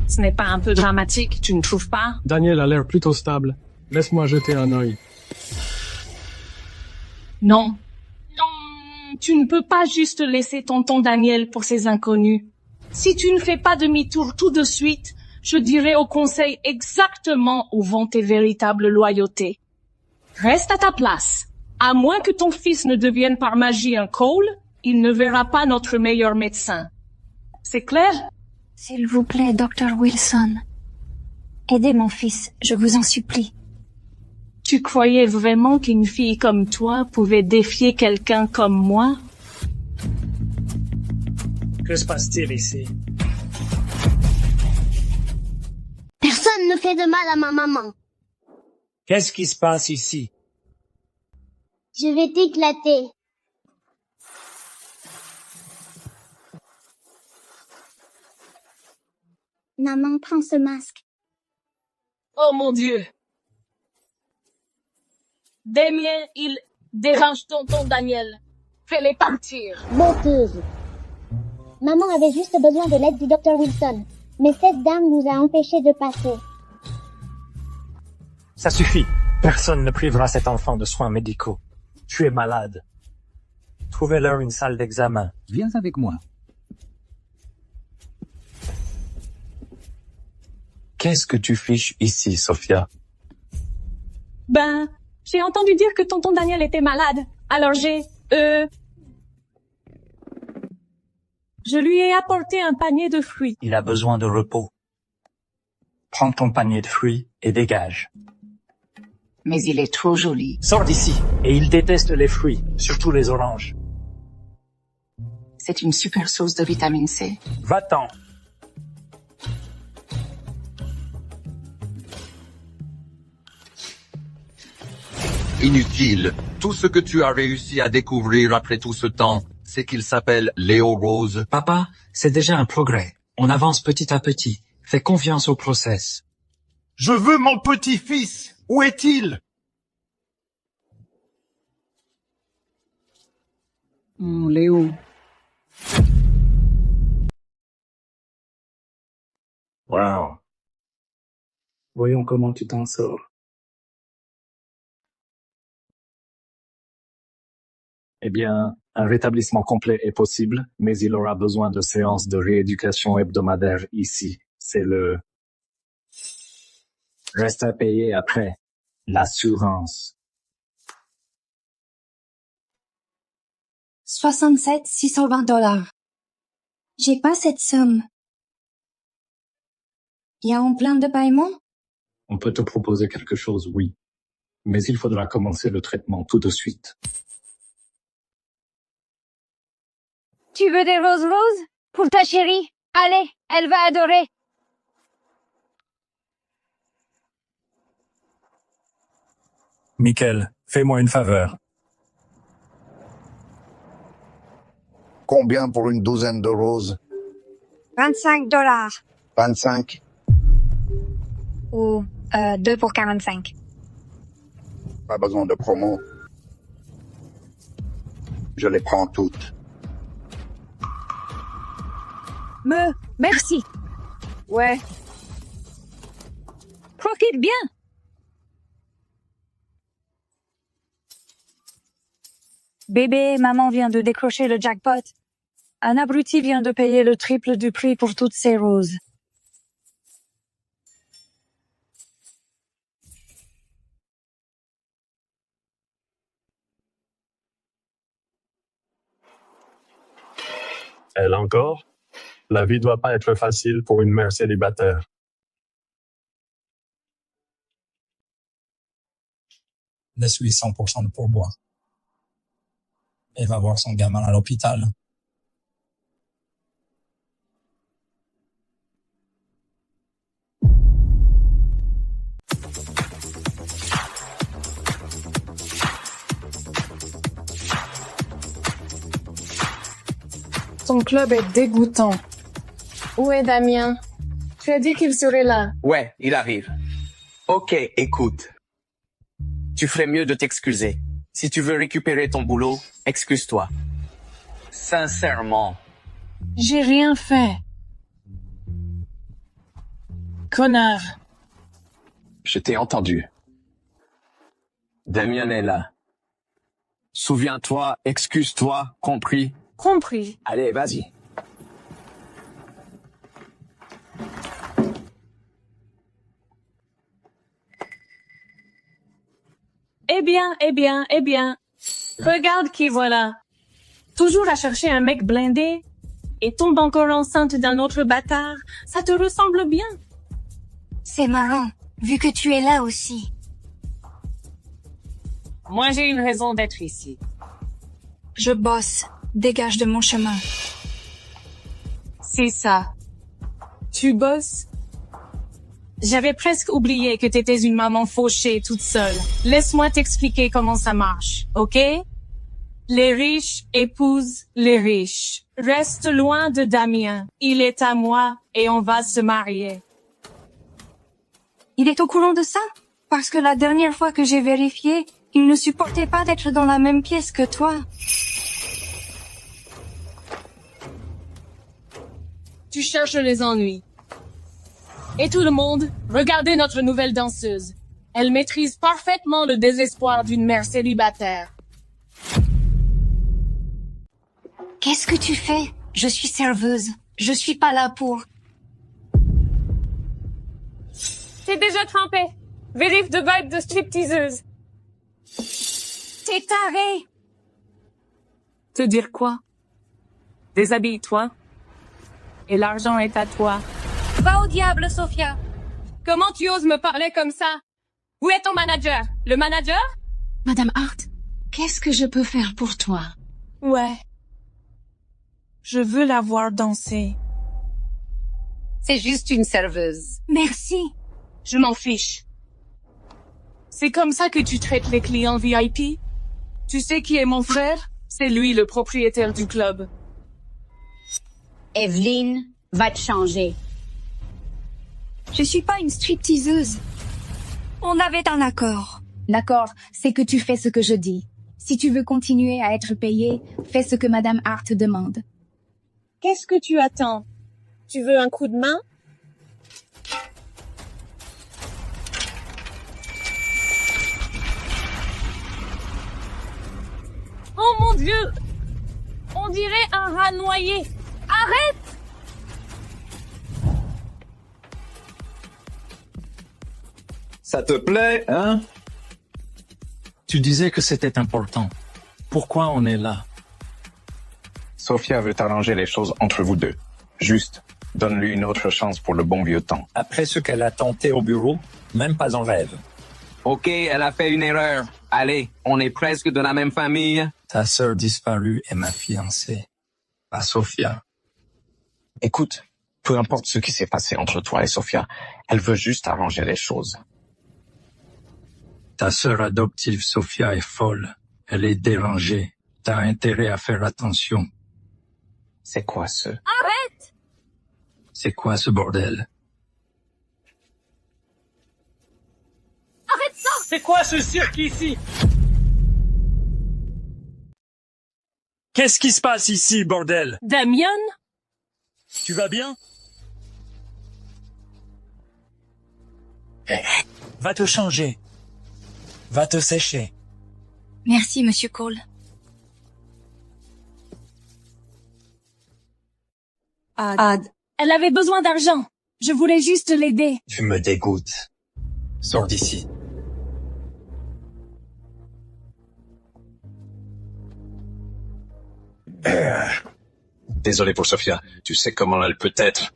Ce n'est pas un peu dramatique, tu ne trouves pas? Daniel a l'air plutôt stable. Laisse-moi jeter un œil. Non. Non, tu ne peux pas juste laisser tonton Daniel pour ces inconnus. Si tu ne fais pas demi-tour tout de suite, je dirai au conseil exactement où vont tes véritables loyautés. Reste à ta place. À moins que ton fils ne devienne par magie un Cole, il ne verra pas notre meilleur médecin. C'est clair? S'il vous plaît, Dr. Wilson. Aidez mon fils, je vous en supplie. Tu croyais vraiment qu'une fille comme toi pouvait défier quelqu'un comme moi? Que se passe-t-il ici? Personne ne fait de mal à ma maman. Qu'est-ce qui se passe ici? Je vais t'éclater. Maman, prends ce masque. Oh mon Dieu! Damien, il dérange tonton Daniel. Fais-les partir. Menteuse. Maman avait juste besoin de l'aide du Dr. Wilson. Mais cette dame nous a empêchés de passer. Ça suffit. Personne ne privera cet enfant de soins médicaux. Tu es malade. Trouvez-leur une salle d'examen. Viens avec moi. Qu'est-ce que tu fiches ici, Sophia? Ben, j'ai entendu dire que tonton Daniel était malade. Alors je lui ai apporté un panier de fruits. Il a besoin de repos. Prends ton panier de fruits et dégage. Mais il est trop joli. Sors d'ici. Et il déteste les fruits, surtout les oranges. C'est une super source de vitamine C. Va-t'en. Inutile. Tout ce que tu as réussi à découvrir après tout ce temps, c'est qu'il s'appelle Léo Rose. Papa, c'est déjà un progrès. On avance petit à petit. Fais confiance au process. Je veux mon petit-fils. Où est-il? Léo. Wow. Voyons comment tu t'en sors. Eh bien, un rétablissement complet est possible, mais il aura besoin de séances de rééducation hebdomadaire ici. C'est le... Reste à payer après. L'assurance. 67 620 $. J'ai pas cette somme. Y a un plan de paiement? On peut te proposer quelque chose, oui. Mais il faudra commencer le traitement tout de suite. Tu veux des roses roses? Pour ta chérie? Allez, elle va adorer. Michael, fais-moi une faveur. Combien pour une douzaine de roses? $25. 25. Ou 2 pour 45. Pas besoin de promo. Je les prends toutes. Merci. Ouais. Profite bien. Bébé, maman vient de décrocher le jackpot. Un abruti vient de payer le triple du prix pour toutes ces roses. Elle encore? La vie doit pas être facile pour une mère célibataire. Laisse-lui 100% de pourboire. Elle va voir son gamin à l'hôpital. Ton club est dégoûtant. Où est Damien? Tu as dit qu'il serait là. Ouais, il arrive. Ok, écoute. Tu ferais mieux de t'excuser. Si tu veux récupérer ton boulot, excuse-toi. Sincèrement. J'ai rien fait. Connard. Je t'ai entendu. Damien est là. Souviens-toi, excuse-toi, compris? Compris. Allez, vas-y. Eh bien. Regarde qui voilà. Toujours à chercher un mec blindé et tombe encore enceinte d'un autre bâtard. Ça te ressemble bien. C'est marrant, vu que tu es là aussi. Moi, j'ai une raison d'être ici. Je bosse. Dégage de mon chemin. C'est ça. Tu bosses? J'avais presque oublié que t'étais une maman fauchée toute seule. Laisse-moi t'expliquer comment ça marche, ok? Les riches épousent les riches. Reste loin de Damien. Il est à moi et on va se marier. Il est au courant de ça? Parce que la dernière fois que j'ai vérifié, il ne supportait pas d'être dans la même pièce que toi. Tu cherches les ennuis. Et tout le monde, regardez notre nouvelle danseuse. Elle maîtrise parfaitement le désespoir d'une mère célibataire. Qu'est-ce que tu fais? Je suis serveuse. Je suis pas là pour... T'es déjà trempé. Vérifie de vibe de stripteaseuse. T'es taré. Te dire quoi? Déshabille-toi. Et l'argent est à toi. Va au diable, Sophia. Comment tu oses me parler comme ça? Où est ton manager? Le manager? Madame Hart, qu'est-ce que je peux faire pour toi? Ouais. Je veux la voir danser. C'est juste une serveuse. Merci. Je m'en fiche. C'est comme ça que tu traites les clients VIP? Tu sais qui est mon frère? C'est lui le propriétaire du club. Evelyn va te changer. Je suis pas une stripteaseuse. On avait un accord. L'accord, c'est que tu fais ce que je dis. Si tu veux continuer à être payé, fais ce que Madame Hart demande. Qu'est-ce que tu attends? Tu veux un coup de main? Oh mon Dieu! On dirait un rat noyé. Arrête! Ça te plaît, hein? Tu disais que c'était important. Pourquoi on est là? Sophia veut arranger les choses entre vous deux. Juste, donne-lui une autre chance pour le bon vieux temps. Après ce qu'elle a tenté au bureau, même pas en rêve. Ok, elle a fait une erreur. Allez, on est presque de la même famille. Ta sœur disparue est ma fiancée. à Sophia. Écoute, peu importe ce qui s'est passé entre toi et Sophia, elle veut juste arranger les choses. Ta sœur adoptive Sophia est folle. Elle est dérangée. T'as intérêt à faire attention. C'est quoi ce... Arrête! C'est quoi ce bordel? Arrête ça! C'est quoi ce cirque ici? Qu'est-ce qui se passe ici, bordel? Damien? Tu vas bien? Va te changer. Va te sécher. Merci, Monsieur Cole. Ad. Elle avait besoin d'argent. Je voulais juste l'aider. Tu me dégoûtes. Sors d'ici. Désolé pour Sophia. Tu sais comment elle peut être.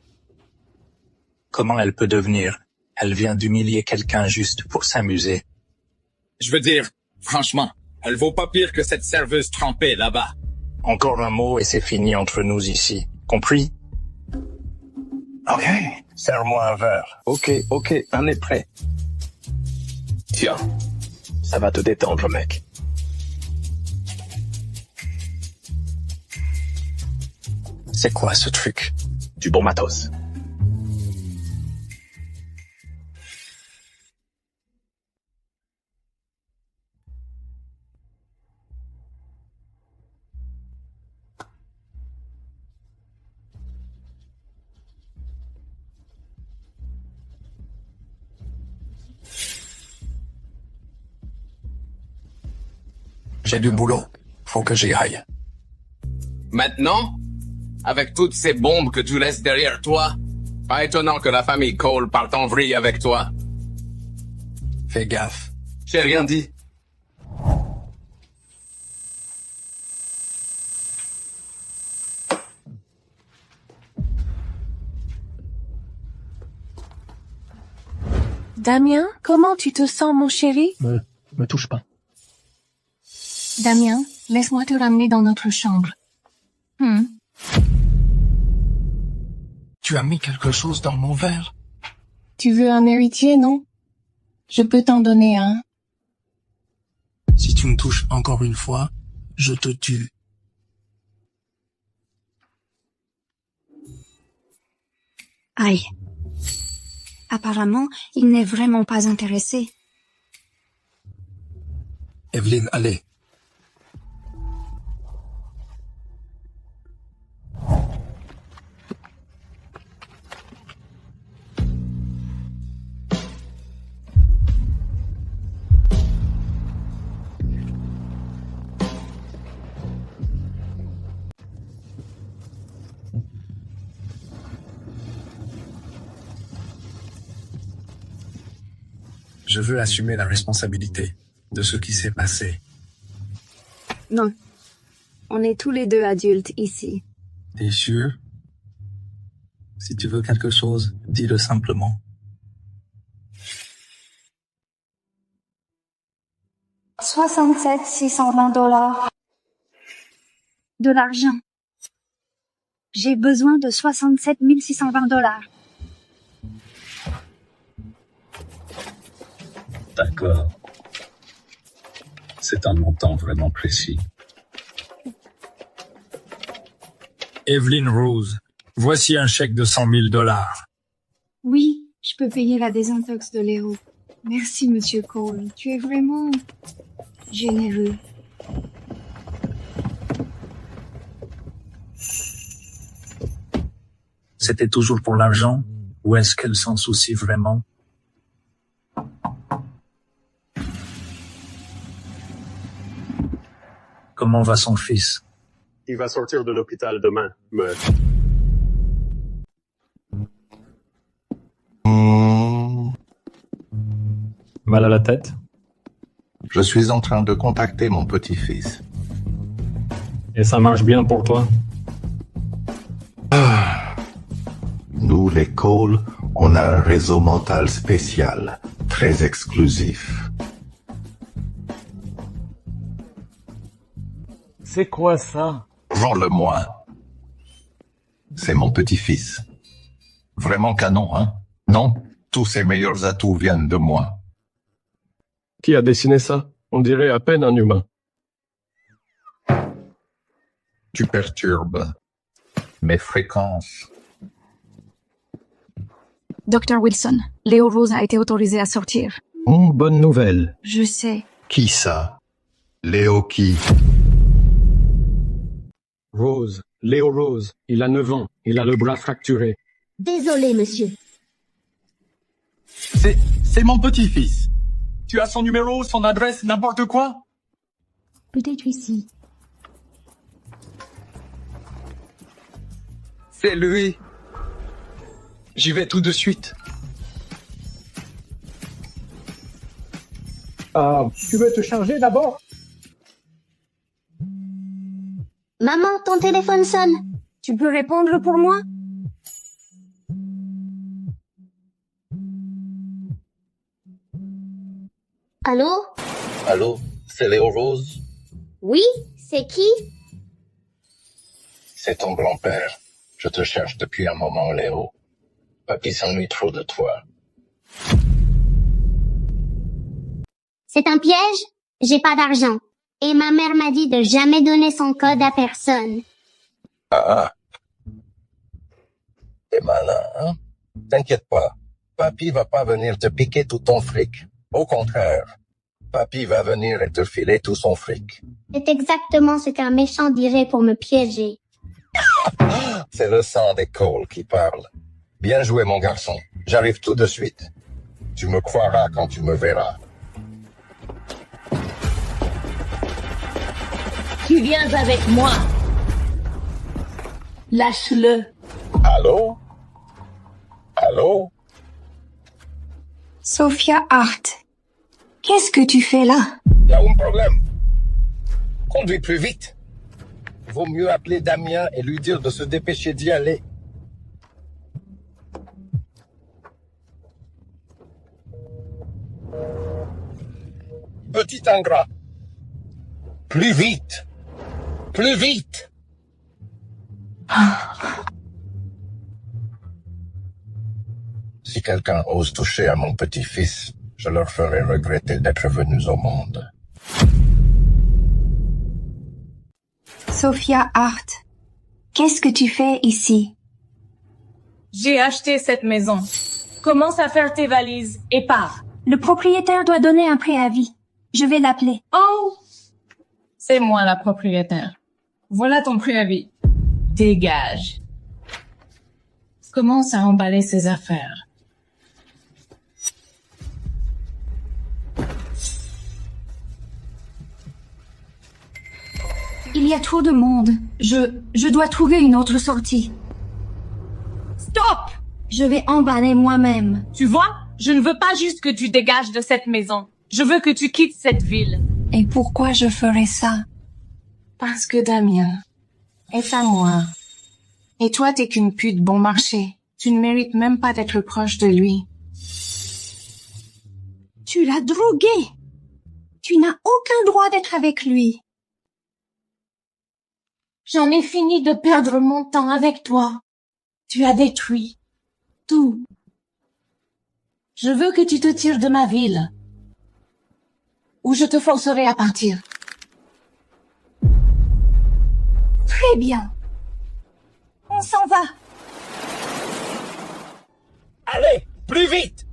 Comment elle peut devenir? Elle vient d'humilier quelqu'un juste pour s'amuser. Je veux dire, franchement, elle vaut pas pire que cette serveuse trempée là-bas. Encore un mot et c'est fini entre nous ici. Compris? Ok. Serre-moi un verre. Ok, on est prêt. Tiens, ça va te détendre, mec. C'est quoi ce truc? Du bon matos. J'ai du boulot. Faut que j'y aille. Maintenant? Avec toutes ces bombes que tu laisses derrière toi? Pas étonnant que la famille Cole parte en vrille avec toi. Fais gaffe. J'ai rien dit. Damien, comment tu te sens, mon chéri? Me touche pas. Damien, laisse-moi te ramener dans notre chambre. Tu as mis quelque chose dans mon verre? Tu veux un héritier, non? Je peux t'en donner un. Si tu me touches encore une fois, je te tue. Aïe. Apparemment, il n'est vraiment pas intéressé. Evelyn, allez. Je veux assumer la responsabilité de ce qui s'est passé. Non. On est tous les deux adultes ici. T'es sûr? Si tu veux quelque chose, dis-le simplement. 67 $620. De l'argent. J'ai besoin de 67 620 $. D'accord. C'est un montant vraiment précis. Evelyn Rose, voici un chèque de 100 000 $. Oui, je peux payer la désintox de Léo. Merci, Monsieur Cole. Tu es vraiment généreux. C'était toujours pour l'argent, ou est-ce qu'elle s'en soucie vraiment? Comment va son fils? Il va sortir de l'hôpital demain, mais... Mal à la tête? Je suis en train de contacter mon petit-fils. Et ça marche bien pour toi? Nous, les Cole, on a un réseau mental spécial, très exclusif. C'est quoi ça? Rends-le-moi. C'est mon petit-fils. Vraiment canon, hein? Non? Tous ses meilleurs atouts viennent de moi. Qui a dessiné ça? On dirait à peine un humain. Tu perturbes mes fréquences. Dr. Wilson, Léo Rose a été autorisé à sortir. Oh, bonne nouvelle. Je sais. Qui ça? Léo qui? Rose. Léo Rose. Il a 9 ans. Il a le bras fracturé. Désolé, monsieur. C'est mon petit-fils. Tu as son numéro, son adresse, n'importe quoi? Peut-être ici. C'est lui. J'y vais tout de suite. Tu veux te charger d'abord? Maman, ton téléphone sonne. Tu peux répondre pour moi? Allô? Allô? C'est Léo Rose? Oui? C'est qui? C'est ton grand-père. Je te cherche depuis un moment, Léo. Papy s'ennuie trop de toi. C'est un piège? J'ai pas d'argent. Et ma mère m'a dit de jamais donner son code à personne. Ah. T'es malin, hein? T'inquiète pas. Papy va pas venir te piquer tout ton fric. Au contraire. Papy va venir et te filer tout son fric. C'est exactement ce qu'un méchant dirait pour me piéger. C'est le sang des Cole qui parle. Bien joué, mon garçon. J'arrive tout de suite. Tu me croiras quand tu me verras. Tu viens avec moi. Lâche-le. Allô? Allô? Sophia Hart. Qu'est-ce que tu fais là? Y a un problème. Conduis plus vite. Vaut mieux appeler Damien et lui dire de se dépêcher d'y aller. Petit ingrat. Plus vite. Plus vite. Si quelqu'un ose toucher à mon petit-fils, je leur ferai regretter d'être venus au monde. Sophia Hart. Qu'est-ce que tu fais ici? J'ai acheté cette maison. Commence à faire tes valises et pars. Le propriétaire doit donner un préavis. Je vais l'appeler. Oh! C'est moi la propriétaire. Voilà ton préavis. Dégage. Commence à emballer ses affaires. Il y a trop de monde. Je dois trouver une autre sortie. Stop! Je vais emballer moi-même. Tu vois? Je ne veux pas juste que tu dégages de cette maison. Je veux que tu quittes cette ville. Et pourquoi je ferais ça? Parce que Damien est à moi. Et toi, t'es qu'une pute bon marché. Tu ne mérites même pas d'être proche de lui. Tu l'as drogué. Tu n'as aucun droit d'être avec lui. J'en ai fini de perdre mon temps avec toi. Tu as détruit tout. Je veux que tu te tires de ma ville. Ou je te forcerai à partir. Très bien. On s'en va. Allez, plus vite!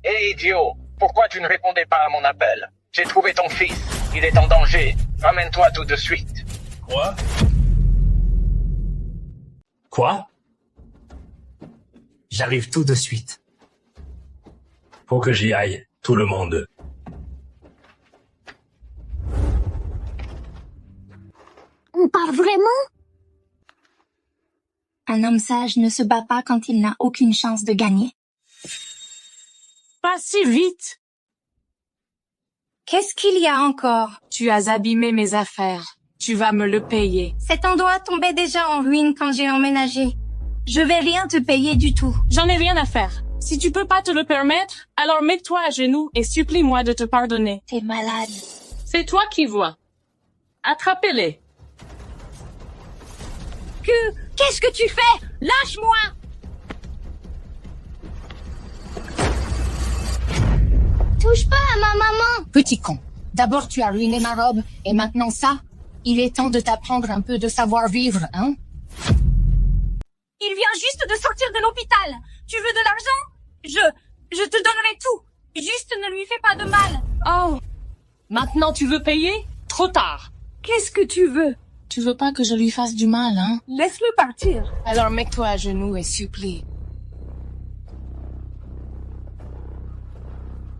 Hé, idiot! Pourquoi tu ne répondais pas à mon appel? J'ai trouvé ton fils. Il est en danger. Ramène-toi tout de suite. Quoi? Quoi? J'arrive tout de suite. Faut que j'y aille, tout le monde. On parle vraiment? Un homme sage ne se bat pas quand il n'a aucune chance de gagner. Pas si vite. Qu'est-ce qu'il y a encore? Tu as abîmé mes affaires. Tu vas me le payer. Cet endroit tombait déjà en ruine quand j'ai emménagé. Je vais rien te payer du tout. J'en ai rien à faire. Si tu peux pas te le permettre, alors mets-toi à genoux et supplie-moi de te pardonner. T'es malade. C'est toi qui vois. Attrapez-les. Qu'est-ce que tu fais? Lâche-moi! Touche pas à ma maman! Petit con. D'abord tu as ruiné ma robe, et maintenant ça? Il est temps de t'apprendre un peu de savoir-vivre, hein? Il vient juste de sortir de l'hôpital. Tu veux de l'argent? Je te donnerai tout. Juste ne lui fais pas de mal. Oh. Maintenant tu veux payer? Trop tard. Qu'est-ce que tu veux? Tu veux pas que je lui fasse du mal, hein? Laisse-le partir. Alors mets-toi à genoux et supplie.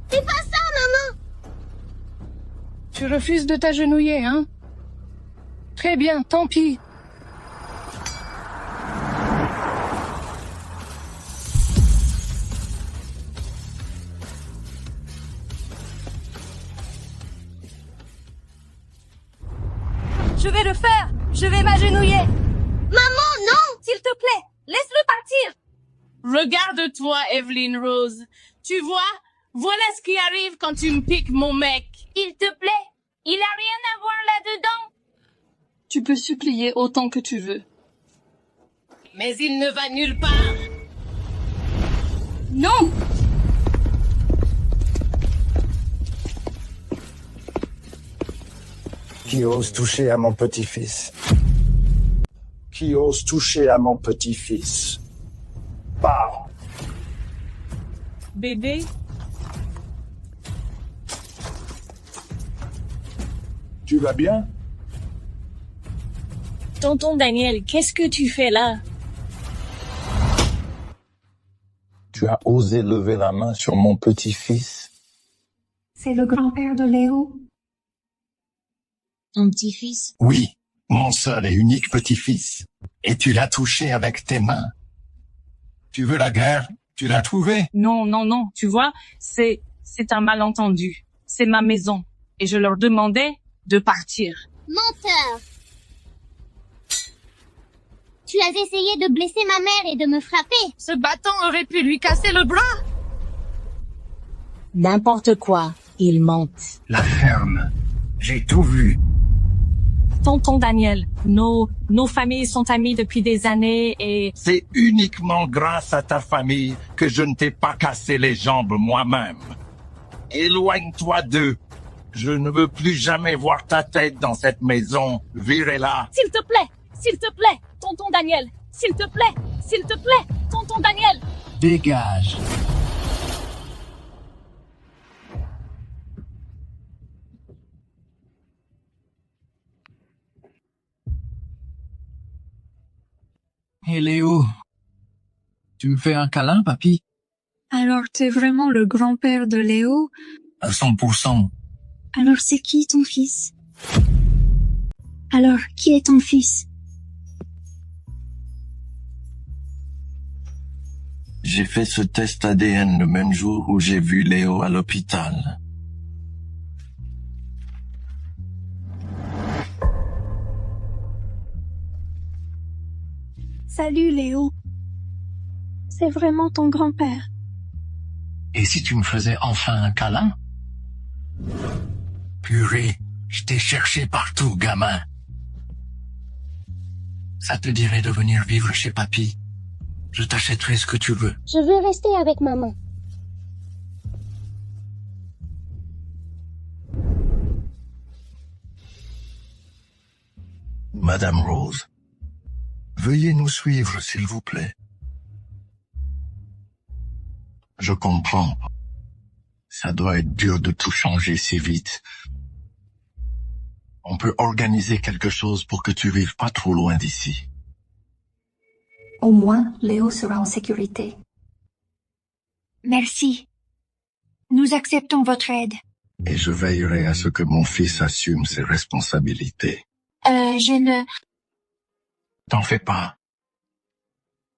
Fais pas ça, maman! Tu refuses de t'agenouiller, hein? Très bien, tant pis. Je vais le faire. Je vais m'agenouiller. Maman, non! S'il te plaît, laisse-le partir. Regarde-toi, Evelyn Rose. Tu vois? Voilà ce qui arrive quand tu me piques mon mec. Il te plaît. Il a rien à voir là-dedans. Tu peux supplier autant que tu veux. Mais il ne va nulle part. Non! Qui ose toucher à mon petit-fils? Qui ose toucher à mon petit-fils? Parle. Bébé? Tu vas bien? Tonton Daniel, qu'est-ce que tu fais là? Tu as osé lever la main sur mon petit-fils? C'est le grand-père de Léo. Ton petit-fils? Oui, mon seul et unique petit-fils. Et tu l'as touché avec tes mains. Tu veux la guerre? Tu l'as trouvé? Non, non, non, tu vois, c'est un malentendu. C'est ma maison. Et je leur demandais de partir. Menteur! Tu as essayé de blesser ma mère et de me frapper. Ce bâton aurait pu lui casser le bras. N'importe quoi, il mente. La ferme. J'ai tout vu. Tonton Daniel, nos familles sont amies depuis des années et... C'est uniquement grâce à ta famille que je ne t'ai pas cassé les jambes moi-même. Éloigne-toi d'eux. Je ne veux plus jamais voir ta tête dans cette maison. Virez-la. S'il te plaît, tonton Daniel. S'il te plaît, tonton Daniel. Dégage. Hé Léo, tu me fais un câlin, papy? Alors t'es vraiment le grand-père de Léo? À 100%. Alors c'est qui ton fils? Alors, qui est ton fils? J'ai fait ce test ADN le même jour où j'ai vu Léo à l'hôpital. Salut Léo. C'est vraiment ton grand-père. Et si tu me faisais enfin un câlin? Purée, je t'ai cherché partout, gamin. Ça te dirait de venir vivre chez papy? Je t'achèterai ce que tu veux. Je veux rester avec maman. Madame Rose, veuillez nous suivre, s'il vous plaît. Je comprends. Ça doit être dur de tout changer si vite. On peut organiser quelque chose pour que tu vives pas trop loin d'ici. Au moins, Léo sera en sécurité. Merci. Nous acceptons votre aide. Et je veillerai à ce que mon fils assume ses responsabilités. Je ne... T'en fais pas.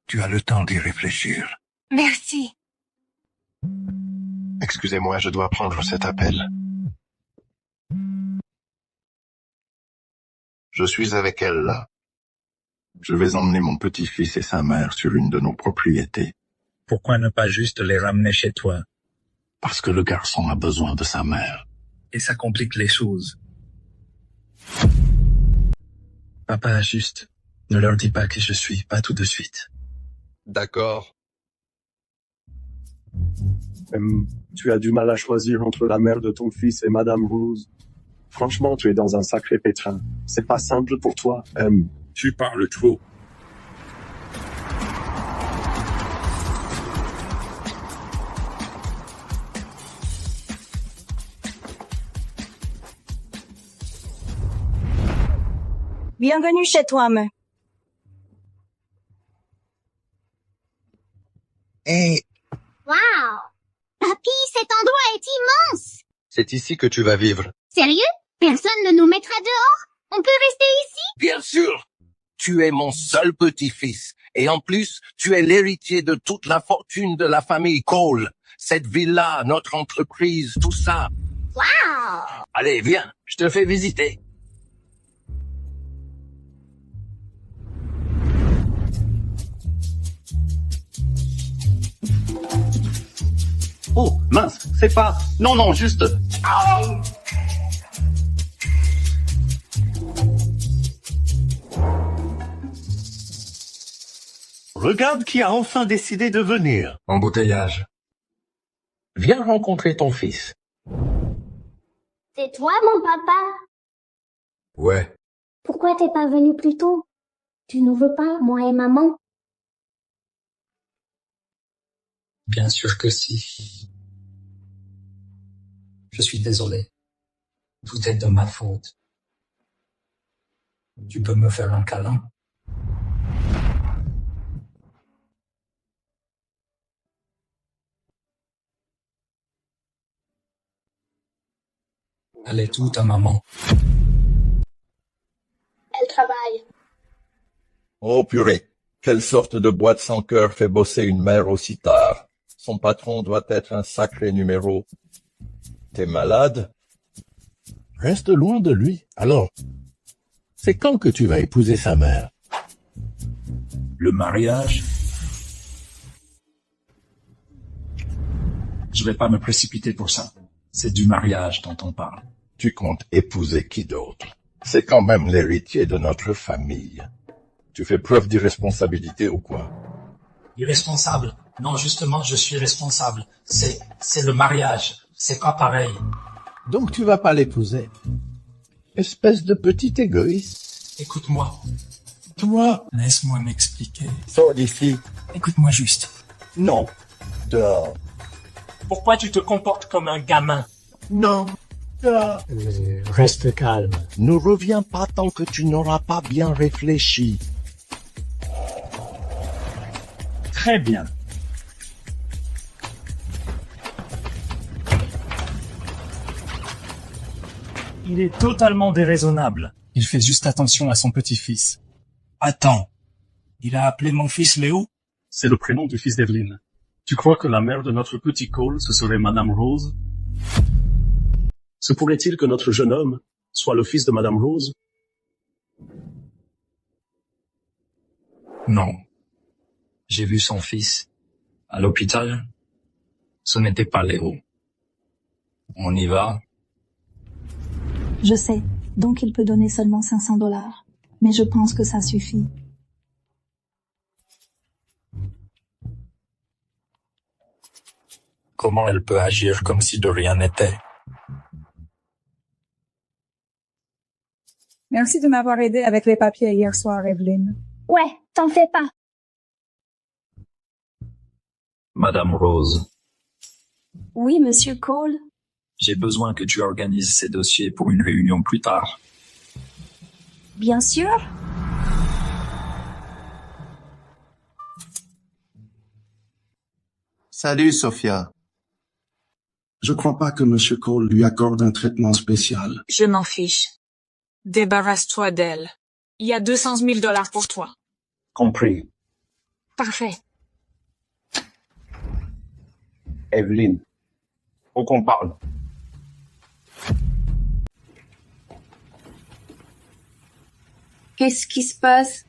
Tu as le temps d'y réfléchir. Merci. Excusez-moi, je dois prendre cet appel. Je suis avec elle là. Je vais emmener mon petit-fils et sa mère sur une de nos propriétés. Pourquoi ne pas juste les ramener chez toi? Parce que le garçon a besoin de sa mère. Et ça complique les choses. Papa, juste, ne leur dis pas que je suis pas tout de suite. D'accord. Tu as du mal à choisir entre la mère de ton fils et Madame Rose. Franchement, tu es dans un sacré pétrin. C'est pas simple pour toi. Tu parles trop. Bienvenue chez toi, me. Hey, Wow! Papy, cet endroit est immense! C'est ici que tu vas vivre. Sérieux? Personne ne nous mettra dehors? On peut rester ici? Bien sûr. Tu es mon seul petit-fils. Et en plus, tu es l'héritier de toute la fortune de la famille Cole. Cette villa, notre entreprise, tout ça. Wow! Allez, viens, je te fais visiter. Oh, mince, c'est pas... Non, juste... Regarde qui a enfin décidé de venir. Embouteillage. Viens rencontrer ton fils. C'est toi, mon papa? Ouais. Pourquoi t'es pas venu plus tôt? Tu nous veux pas, moi et maman? Bien sûr que si. Je suis désolé. Tout est de ma faute. Tu peux me faire un câlin? Elle est où ta maman? Elle travaille. oh purée, quelle sorte de boîte sans cœur fait bosser une mère aussi tard? Son patron doit être un sacré numéro. T'es malade? Reste loin de lui. Alors, c'est quand que tu vas épouser sa mère? Le mariage? Je vais pas me précipiter pour ça. C'est du mariage dont on parle. Tu comptes épouser qui d'autre? C'est quand même l'héritier de notre famille. Tu fais preuve d'irresponsabilité ou quoi? Irresponsable? Non, justement, je suis responsable. C'est le mariage. C'est pas pareil. Donc tu vas pas l'épouser. Espèce de petit égoïste. Écoute-moi. Toi, Laisse-moi m'expliquer. Sors d'ici. Écoute-moi juste. Non. Dehors. Pourquoi tu te comportes comme un gamin? non. Reste calme. Ne reviens pas tant que tu n'auras pas bien réfléchi. Très bien. Il est totalement déraisonnable. Il fait juste attention à son petit-fils. Attends. Il a appelé mon fils Léo? C'est le prénom du fils d'Evelyn. Tu crois que la mère de notre petit Cole, ce serait Madame Rose? Se pourrait-il que notre jeune homme soit le fils de Madame Rose? Non. J'ai vu son fils à l'hôpital. Ce n'était pas Léo. On y va? Je sais, donc il peut donner seulement $500. Mais je pense que ça suffit. Comment elle peut agir comme si de rien n'était? Merci de m'avoir aidé avec les papiers hier soir, Evelyn. Ouais, t'en fais pas. Madame Rose, Oui, monsieur Cole. j'ai besoin que tu organises ces dossiers pour une réunion plus tard. Bien sûr. Salut, Sophia. Je crois pas que Monsieur Cole lui accorde un traitement spécial. Je m'en fiche. Débarrasse-toi d'elle. Il y a $200,000 pour toi. Compris. Parfait. Evelyn, faut qu'on parle. Qu'est-ce qui se passe?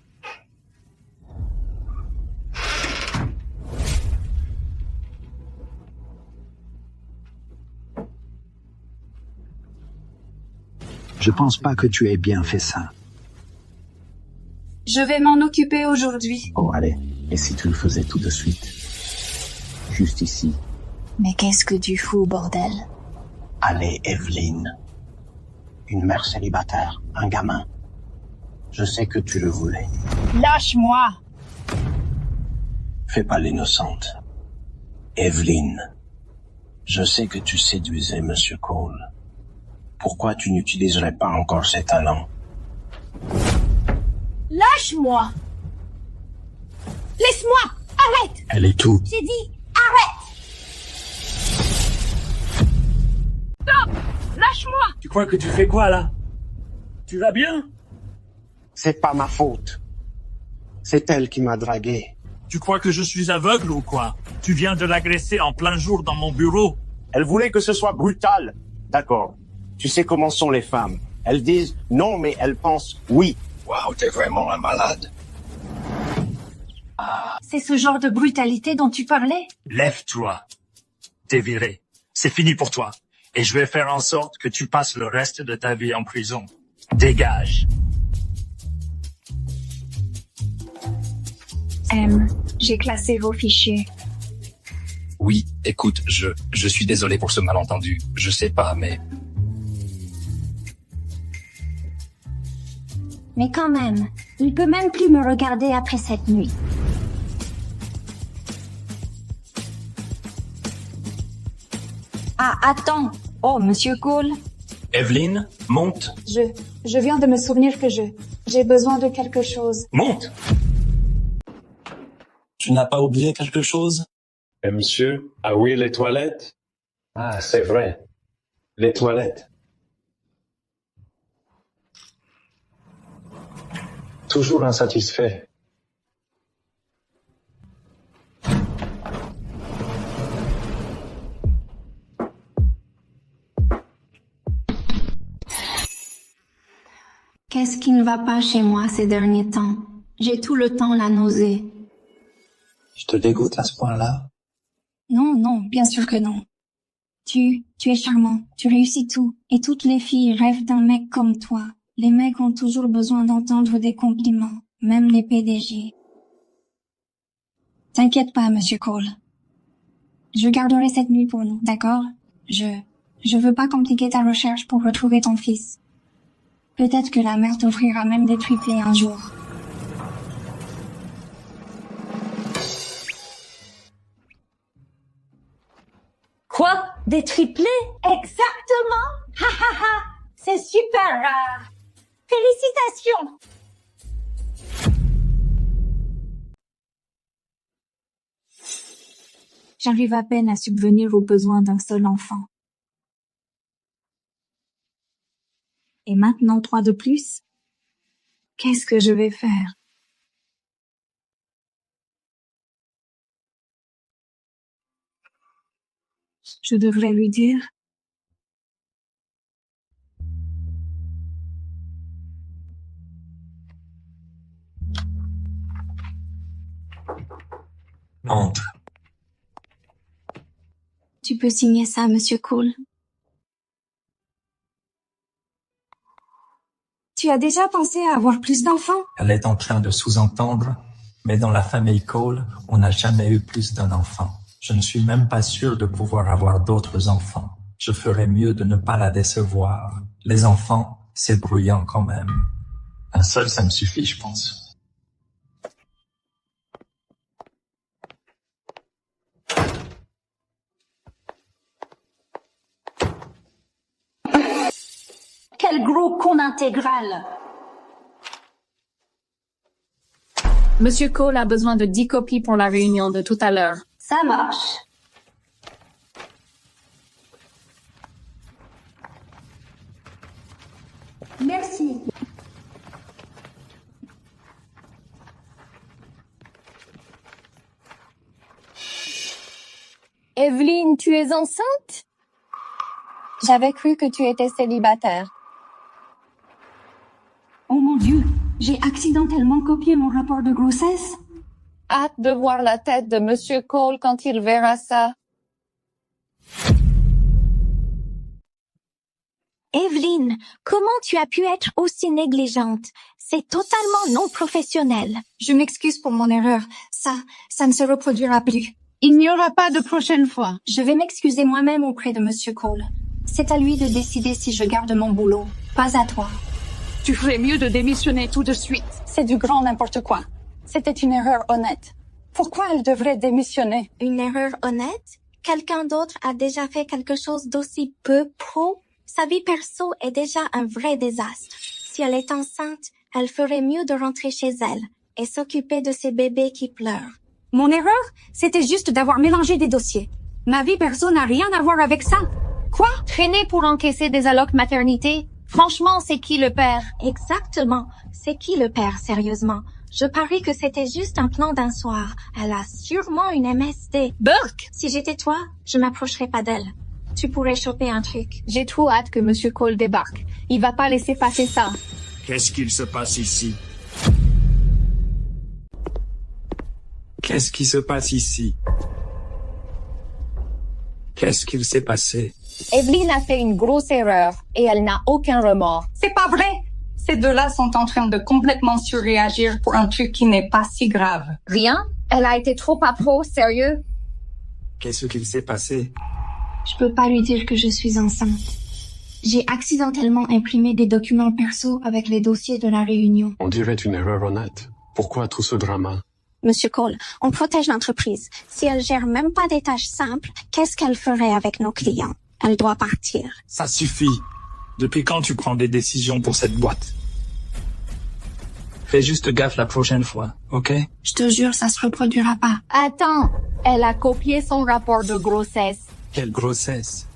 Je pense pas que tu aies bien fait ça. Je vais m'en occuper aujourd'hui. Oh, allez. Et si tu le faisais tout de suite? Juste ici. Mais qu'est-ce que tu fous, bordel? Allez, Evelyn. Une mère célibataire, un gamin. Je sais que tu le voulais. Lâche-moi! Fais pas l'innocente. Evelyn, je sais que tu séduisais Monsieur Cole. Pourquoi tu n'utiliserais pas encore ses talents? Lâche-moi! Laisse-moi! Arrête! Elle est tout. J'ai dit, arrête! Stop! Lâche-moi! Tu crois que tu fais quoi, là? Tu vas bien? C'est pas ma faute. C'est elle qui m'a dragué. Tu crois que je suis aveugle ou quoi? Tu viens de l'agresser en plein jour dans mon bureau. Elle voulait que ce soit brutal. D'accord. Tu sais comment sont les femmes. Elles disent non, mais elles pensent oui. Waouh, t'es vraiment un malade. C'est ce genre de brutalité dont tu parlais? Lève-toi. T'es viré. C'est fini pour toi. Et je vais faire en sorte que tu passes le reste de ta vie en prison. Dégage. J'ai classé vos fichiers. Oui, écoute, je suis désolé pour ce malentendu. Je sais pas, mais... Mais quand même, il peut même plus me regarder après cette nuit. Ah, attends. Oh, Monsieur Cole. Evelyn, monte. Je viens de me souvenir que j'ai besoin de quelque chose. Monte. Tu n'as pas oublié quelque chose? Monsieur, ah oui, les toilettes? Ah, c'est vrai. Les toilettes. Toujours insatisfait. Qu'est-ce qui ne va pas chez moi ces derniers temps? J'ai tout le temps la nausée. Je te dégoûte à ce point-là? Non, bien sûr que non. Tu es charmant, tu réussis tout, et toutes les filles rêvent d'un mec comme toi. Les mecs ont toujours besoin d'entendre des compliments, même les PDG. T'inquiète pas, Monsieur Cole. Je garderai cette nuit pour nous, d'accord? Je veux pas compliquer ta recherche pour retrouver ton fils. Peut-être que la mère t'offrira même des triplés un jour. Quoi? Des triplés? Exactement! Ha ha ha! C'est super! Félicitations! J'arrive à peine à subvenir aux besoins d'un seul enfant. Et maintenant 3 de plus? Qu'est-ce que je vais faire? Je devrais lui dire. Entre. Tu peux signer ça, Monsieur Cole. Tu as déjà pensé à avoir plus d'enfants? Elle est en train de sous-entendre, mais dans la famille Cole, on n'a jamais eu plus d'un enfant. Je ne suis même pas sûr de pouvoir avoir d'autres enfants. Je ferais mieux de ne pas la décevoir. Les enfants, c'est bruyant quand même. Un seul, ça me suffit, je pense. Quel gros con intégral! Monsieur Cole a besoin de 10 copies pour la réunion de tout à l'heure. Ça marche. Merci. Evelyn, tu es enceinte? J'avais cru que tu étais célibataire. Oh mon Dieu, j'ai accidentellement copié mon rapport de grossesse. Hâte de voir la tête de Monsieur Cole quand il verra ça. Evelyn, comment tu as pu être aussi négligente? C'est totalement non professionnel. Je m'excuse pour mon erreur. Ça ne se reproduira plus. Il n'y aura pas de prochaine fois. Je vais m'excuser moi-même auprès de Monsieur Cole. C'est à lui de décider si je garde mon boulot, pas à toi. Tu ferais mieux de démissionner tout de suite. C'est du grand n'importe quoi. C'était une erreur honnête. Pourquoi elle devrait démissionner? Une erreur honnête? Quelqu'un d'autre a déjà fait quelque chose d'aussi peu pro? Sa vie perso est déjà un vrai désastre. Si elle est enceinte, elle ferait mieux de rentrer chez elle et s'occuper de ses bébés qui pleurent. Mon erreur, c'était juste d'avoir mélangé des dossiers. Ma vie perso n'a rien à voir avec ça. Quoi? Traîner pour encaisser des allocs maternité? Franchement, c'est qui le père? Exactement. C'est qui le père, sérieusement? Je parie que c'était juste un plan d'un soir. Elle a sûrement une MST. Burke! Si j'étais toi, je m'approcherais pas d'elle. Tu pourrais choper un truc. J'ai trop hâte que Monsieur Cole débarque. Il va pas laisser passer ça. Qu'est-ce qu'il se passe ici? Qu'est-ce qui se passe ici? Qu'est-ce qu'il s'est passé? Evelyn a fait une grosse erreur et elle n'a aucun remords. C'est pas vrai! Ces deux-là sont en train de complètement surréagir pour un truc qui n'est pas si grave. Rien? Elle a été trop à pro, sérieux? Qu'est-ce qu'il s'est passé? Je peux pas lui dire que je suis enceinte. J'ai accidentellement imprimé des documents perso avec les dossiers de la réunion. On dirait une erreur honnête. Pourquoi tout ce drama? Monsieur Cole, on protège l'entreprise. Si elle gère même pas des tâches simples, qu'est-ce qu'elle ferait avec nos clients? Elle doit partir. Ça suffit. Depuis quand tu prends des décisions pour cette boîte? Fais juste gaffe la prochaine fois, ok? Je te jure, ça se reproduira pas. Attends, elle a copié son rapport de grossesse. Quelle grossesse?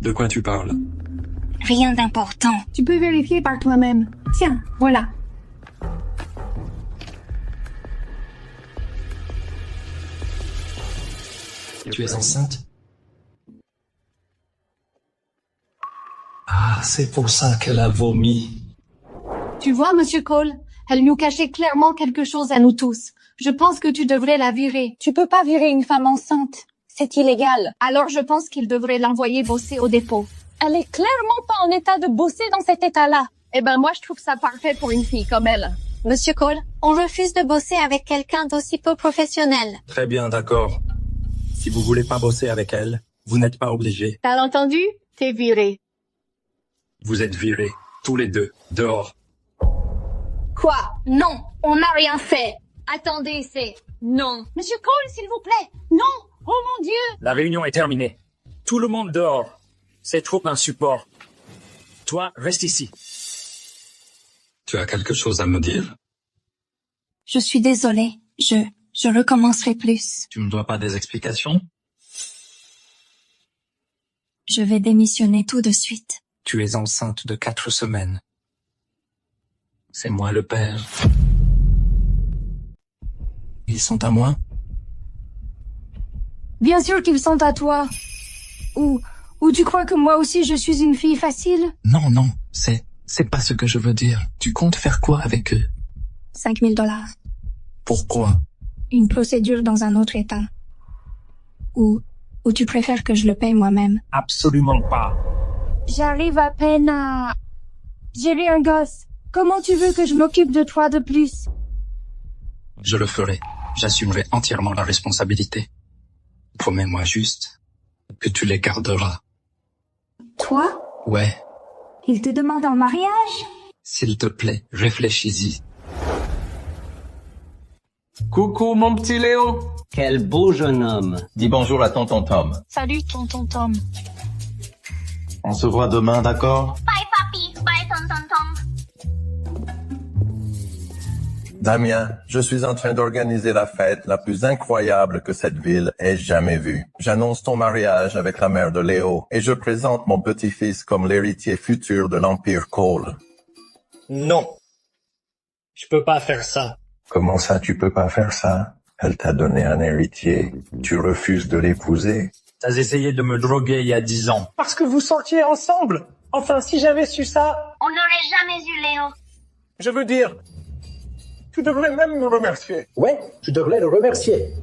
De quoi tu parles? Rien d'important. Tu peux vérifier par toi-même. Tiens, voilà. Tu es enceinte? Ah, c'est pour ça qu'elle a vomi. Tu vois, Monsieur Cole, elle nous cachait clairement quelque chose à nous tous. Je pense que tu devrais la virer. Tu peux pas virer une femme enceinte. C'est illégal. Alors je pense qu'il devrait l'envoyer bosser au dépôt. Elle est clairement pas en état de bosser dans cet état-là. Eh ben, moi, je trouve ça parfait pour une fille comme elle. Monsieur Cole, on refuse de bosser avec quelqu'un d'aussi peu professionnel. Très bien, d'accord. Si vous voulez pas bosser avec elle, vous n'êtes pas obligé. T'as entendu? T'es viré. Vous êtes virés, tous les deux, dehors. Quoi? Non, on n'a rien fait. Attendez, c'est... Non. Monsieur Cole, s'il vous plaît. Non. Oh mon Dieu. La réunion est terminée. Tout le monde dehors. C'est trop un support. Toi, reste ici. Tu as quelque chose à me dire? Je suis désolée. Je recommencerai plus. Tu me dois pas des explications? Je vais démissionner tout de suite. Tu es enceinte de 4 semaines. C'est moi le père. Ils sont à moi? Bien sûr qu'ils sont à toi. Ou tu crois que moi aussi je suis une fille facile? Non, c'est pas ce que je veux dire. Tu comptes faire quoi avec eux? 5 000 $. Pourquoi? Une procédure dans un autre état. Ou tu préfères que je le paye moi-même? Absolument pas. J'arrive à peine à gérer un gosse. Comment tu veux que je m'occupe de toi de plus? Je le ferai. J'assumerai entièrement la responsabilité. Promets-moi juste que tu les garderas. Toi? Ouais, Il te demande en mariage? s'il te plaît, réfléchis-y. Coucou mon petit Léo. Quel beau jeune homme. Dis bonjour à tonton Tom. Salut, tonton Tom. On se voit demain, d'accord? Bye, papi. Bye, tonton Tom. Damien, je suis en train d'organiser la fête la plus incroyable que cette ville ait jamais vue. J'annonce ton mariage avec la mère de Léo et je présente mon petit-fils comme l'héritier futur de l'Empire Cole. Non. Je peux pas faire ça. Comment ça, tu peux pas faire ça? Elle t'a donné un héritier. Tu refuses de l'épouser? T'as essayé de me droguer il y a 10 ans. Parce que vous sortiez ensemble. Enfin, si j'avais su ça... On n'aurait jamais eu Léo. Je veux dire, tu devrais même me remercier. Ouais, tu devrais le remercier.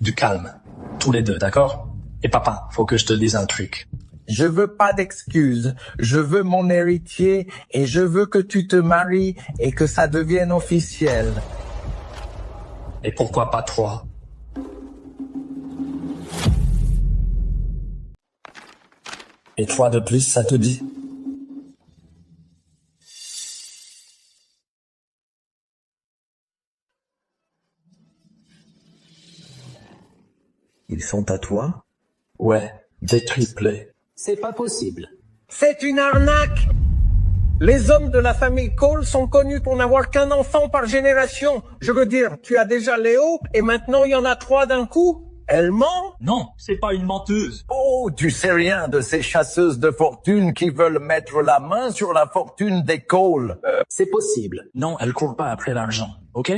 Du calme. Tous les deux, d'accord? Et papa, faut que je te dise un truc. Je veux pas d'excuses. Je veux mon héritier et je veux que tu te maries et que ça devienne officiel. Et pourquoi pas 3? Et 3 de plus, ça te dit? Ils sont à toi? Ouais, des triplés. C'est pas possible. C'est une arnaque! Les hommes de la famille Cole sont connus pour n'avoir qu'un enfant par génération. Je veux dire, tu as déjà Léo et maintenant il y en a 3 d'un coup? Elle ment? Non, c'est pas une menteuse. Oh, tu sais rien de ces chasseuses de fortune qui veulent mettre la main sur la fortune des Cole. C'est possible. Non, elle court pas après l'argent, ok?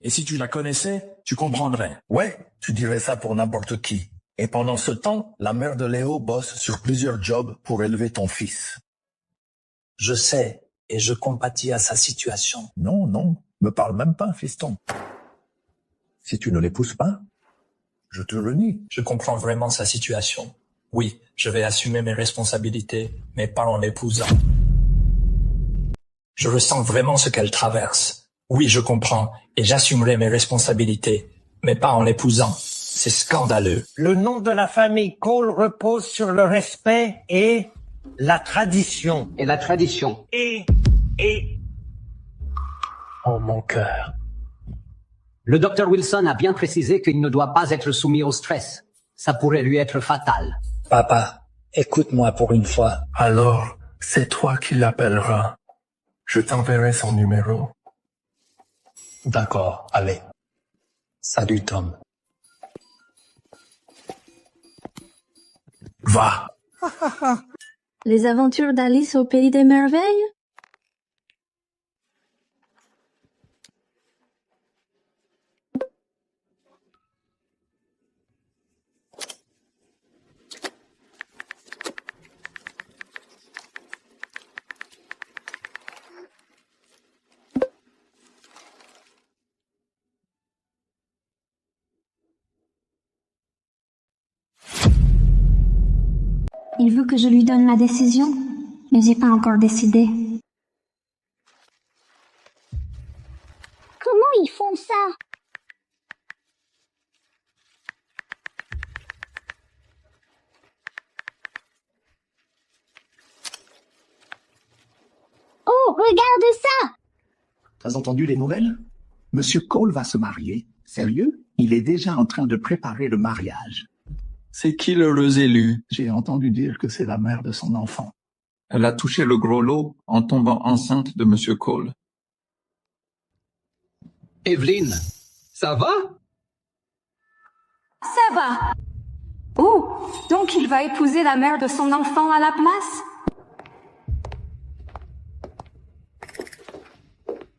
Et si tu la connaissais, tu comprendrais. Ouais, tu dirais ça pour n'importe qui. Et pendant ce temps, la mère de Léo bosse sur plusieurs jobs pour élever ton fils. Je sais, et je compatis à sa situation. Non, non, me parle même pas, fiston. Si tu ne l'épouses pas, je te renie. Je comprends vraiment sa situation. Oui, je vais assumer mes responsabilités, mais pas en l'épousant. Je ressens vraiment ce qu'elle traverse. Oui, je comprends, et j'assumerai mes responsabilités, mais pas en l'épousant. C'est scandaleux. Le nom de la famille Cole repose sur le respect et la tradition. Et la tradition. Et... Oh, mon cœur. Le docteur Wilson a bien précisé qu'il ne doit pas être soumis au stress. Ça pourrait lui être fatal. Papa, écoute-moi pour une fois. Alors, c'est toi qui l'appelleras. Je t'enverrai son numéro. D'accord, allez. Salut, Tom. Va. Les aventures d'Alice au pays des merveilles? Il veut que je lui donne la décision, mais j'ai pas encore décidé. Comment ils font ça? Oh, regarde ça! T'as entendu les nouvelles? Monsieur Cole va se marier. Sérieux? Il est déjà en train de préparer le mariage. C'est qui l'heureuse élue? J'ai entendu dire que c'est la mère de son enfant. Elle a touché le gros lot en tombant enceinte de Monsieur Cole. Evelyn, ça va? Ça va. Oh, donc il va épouser la mère de son enfant à la place?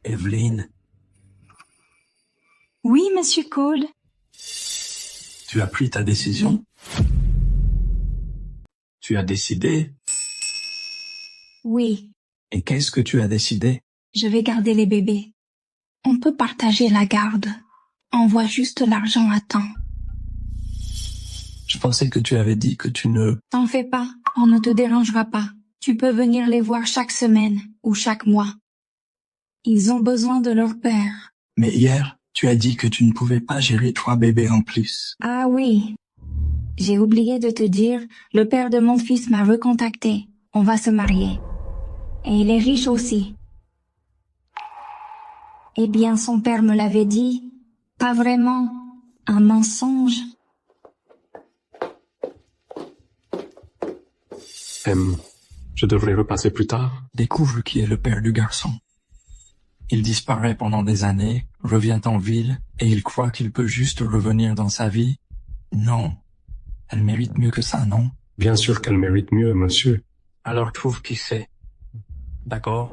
Evelyn, Oui, Monsieur Cole. tu as pris ta décision? Tu as décidé? Oui, Et qu'est-ce que tu as décidé? je vais garder les bébés. On peut partager la garde. Envoie juste l'argent à temps. Je pensais que tu avais dit que tu ne... T'en fais pas, on ne te dérangera pas. Tu peux venir les voir chaque semaine ou chaque mois. Ils ont besoin de leur père. Mais hier, tu as dit que tu ne pouvais pas gérer 3 bébés en plus. Ah oui. J'ai oublié de te dire, le père de mon fils m'a recontacté. On va se marier. Et il est riche aussi. Eh bien, son père me l'avait dit. Pas vraiment. Un mensonge. Je devrais repasser plus tard. Découvre qui est le père du garçon. Il disparaît pendant des années, revient en ville, et il croit qu'il peut juste revenir dans sa vie. Non. Elle mérite mieux que ça, non? Bien sûr qu'elle mérite mieux, monsieur. Alors trouve qui c'est. D'accord?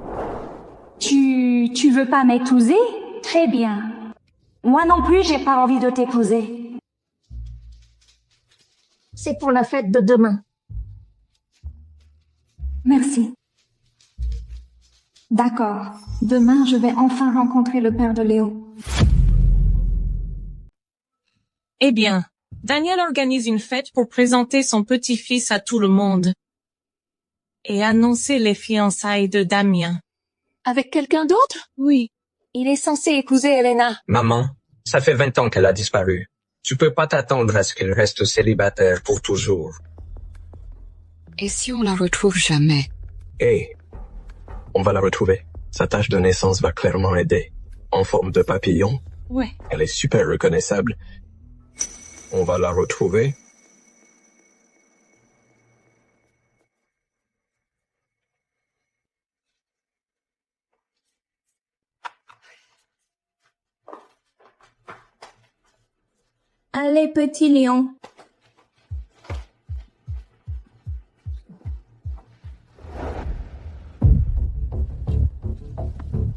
Tu veux pas m'épouser? Très bien. Moi non plus, j'ai pas envie de t'épouser. C'est pour la fête de demain. Merci. D'accord. Demain, je vais enfin rencontrer le père de Léo. Eh bien, Daniel organise une fête pour présenter son petit-fils à tout le monde. Et annoncer les fiançailles de Damien. Avec quelqu'un d'autre? Oui. Il est censé épouser Elena. Maman, ça fait 20 ans qu'elle a disparu. Tu peux pas t'attendre à ce qu'elle reste célibataire pour toujours. Et si on la retrouve jamais? Hey, on va la retrouver. Sa tache de naissance va clairement aider. En forme de papillon. Ouais. Elle est super reconnaissable. On va la retrouver. Allez, petit lion.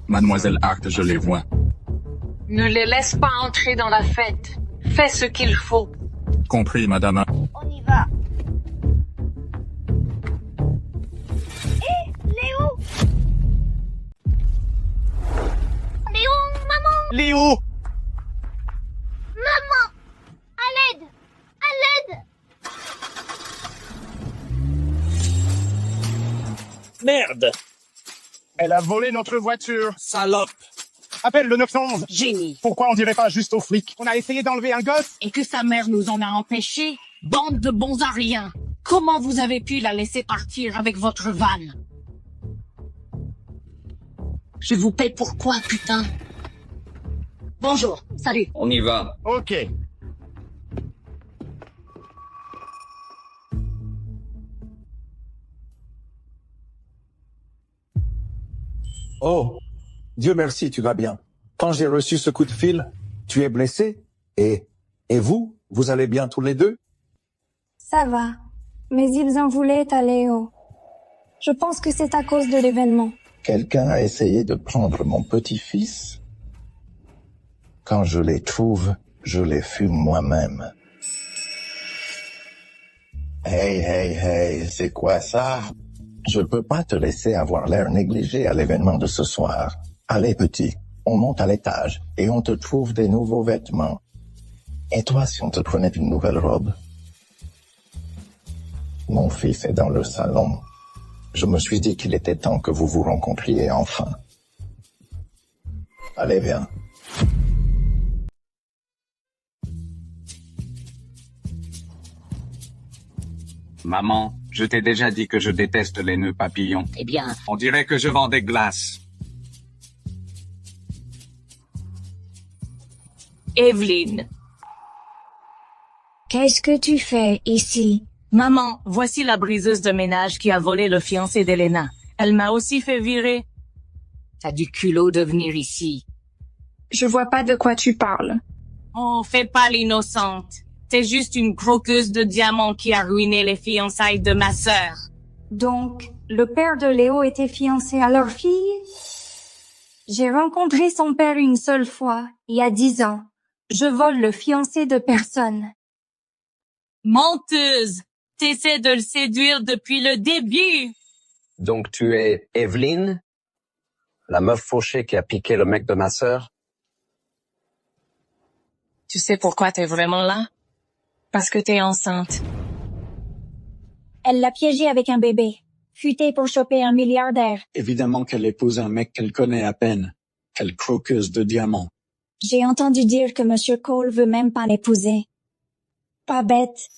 Mademoiselle Hart, je les vois. Ne les laisse pas entrer dans la fête. Fais ce qu'il faut. Compris, madame. On y va. Hé, Léo! Léo, maman! Léo! Maman! À l'aide! À l'aide! Merde! Elle a volé notre voiture. Salope! Appelle le 911. Génie. Pourquoi on dirait pas juste aux flics? On a essayé d'enlever un gosse. Et que sa mère nous en a empêchés? Bande de bons à rien. Comment vous avez pu la laisser partir avec votre van? Je vous paye pour quoi, putain? Bonjour, salut. On y va. Ok. Oh, Dieu merci, tu vas bien. Quand j'ai reçu ce coup de fil, tu es blessé? Et vous? Vous allez bien tous les deux? Ça va. Mais ils en voulaient à Léo. Je pense que c'est à cause de l'événement. Quelqu'un a essayé de prendre mon petit-fils? Quand je les trouve, je les fume moi-même. Hey, c'est quoi ça? Je peux pas te laisser avoir l'air négligé à l'événement de ce soir. Allez, petit, on monte à l'étage et on te trouve des nouveaux vêtements. Et toi, si on te prenait une nouvelle robe? Mon fils est dans le salon. Je me suis dit qu'il était temps que vous vous rencontriez enfin. Allez, viens. Maman, je t'ai déjà dit que je déteste les nœuds papillons. Eh bien... On dirait que je vends des glaces. Evelyn. Qu'est-ce que tu fais ici? Maman, voici la briseuse de ménage qui a volé le fiancé d'Elena. Elle m'a aussi fait virer. T'as du culot de venir ici. Je vois pas de quoi tu parles. Oh, fais pas l'innocente. T'es juste une croqueuse de diamants qui a ruiné les fiançailles de ma sœur. Donc, le père de Léo était fiancé à leur fille? J'ai rencontré son père une seule fois, il y a 10 ans. Je vole le fiancé de personne. Menteuse! T'essaies de le séduire depuis le début! Donc tu es Evelyn? La meuf fauchée qui a piqué le mec de ma sœur? Tu sais pourquoi t'es vraiment là? Parce que t'es enceinte. Elle l'a piégé avec un bébé. Futé pour choper un milliardaire. Évidemment qu'elle épouse un mec qu'elle connaît à peine. Quelle croqueuse de diamants. J'ai entendu dire que Monsieur Cole veut même pas l'épouser. Pas bête.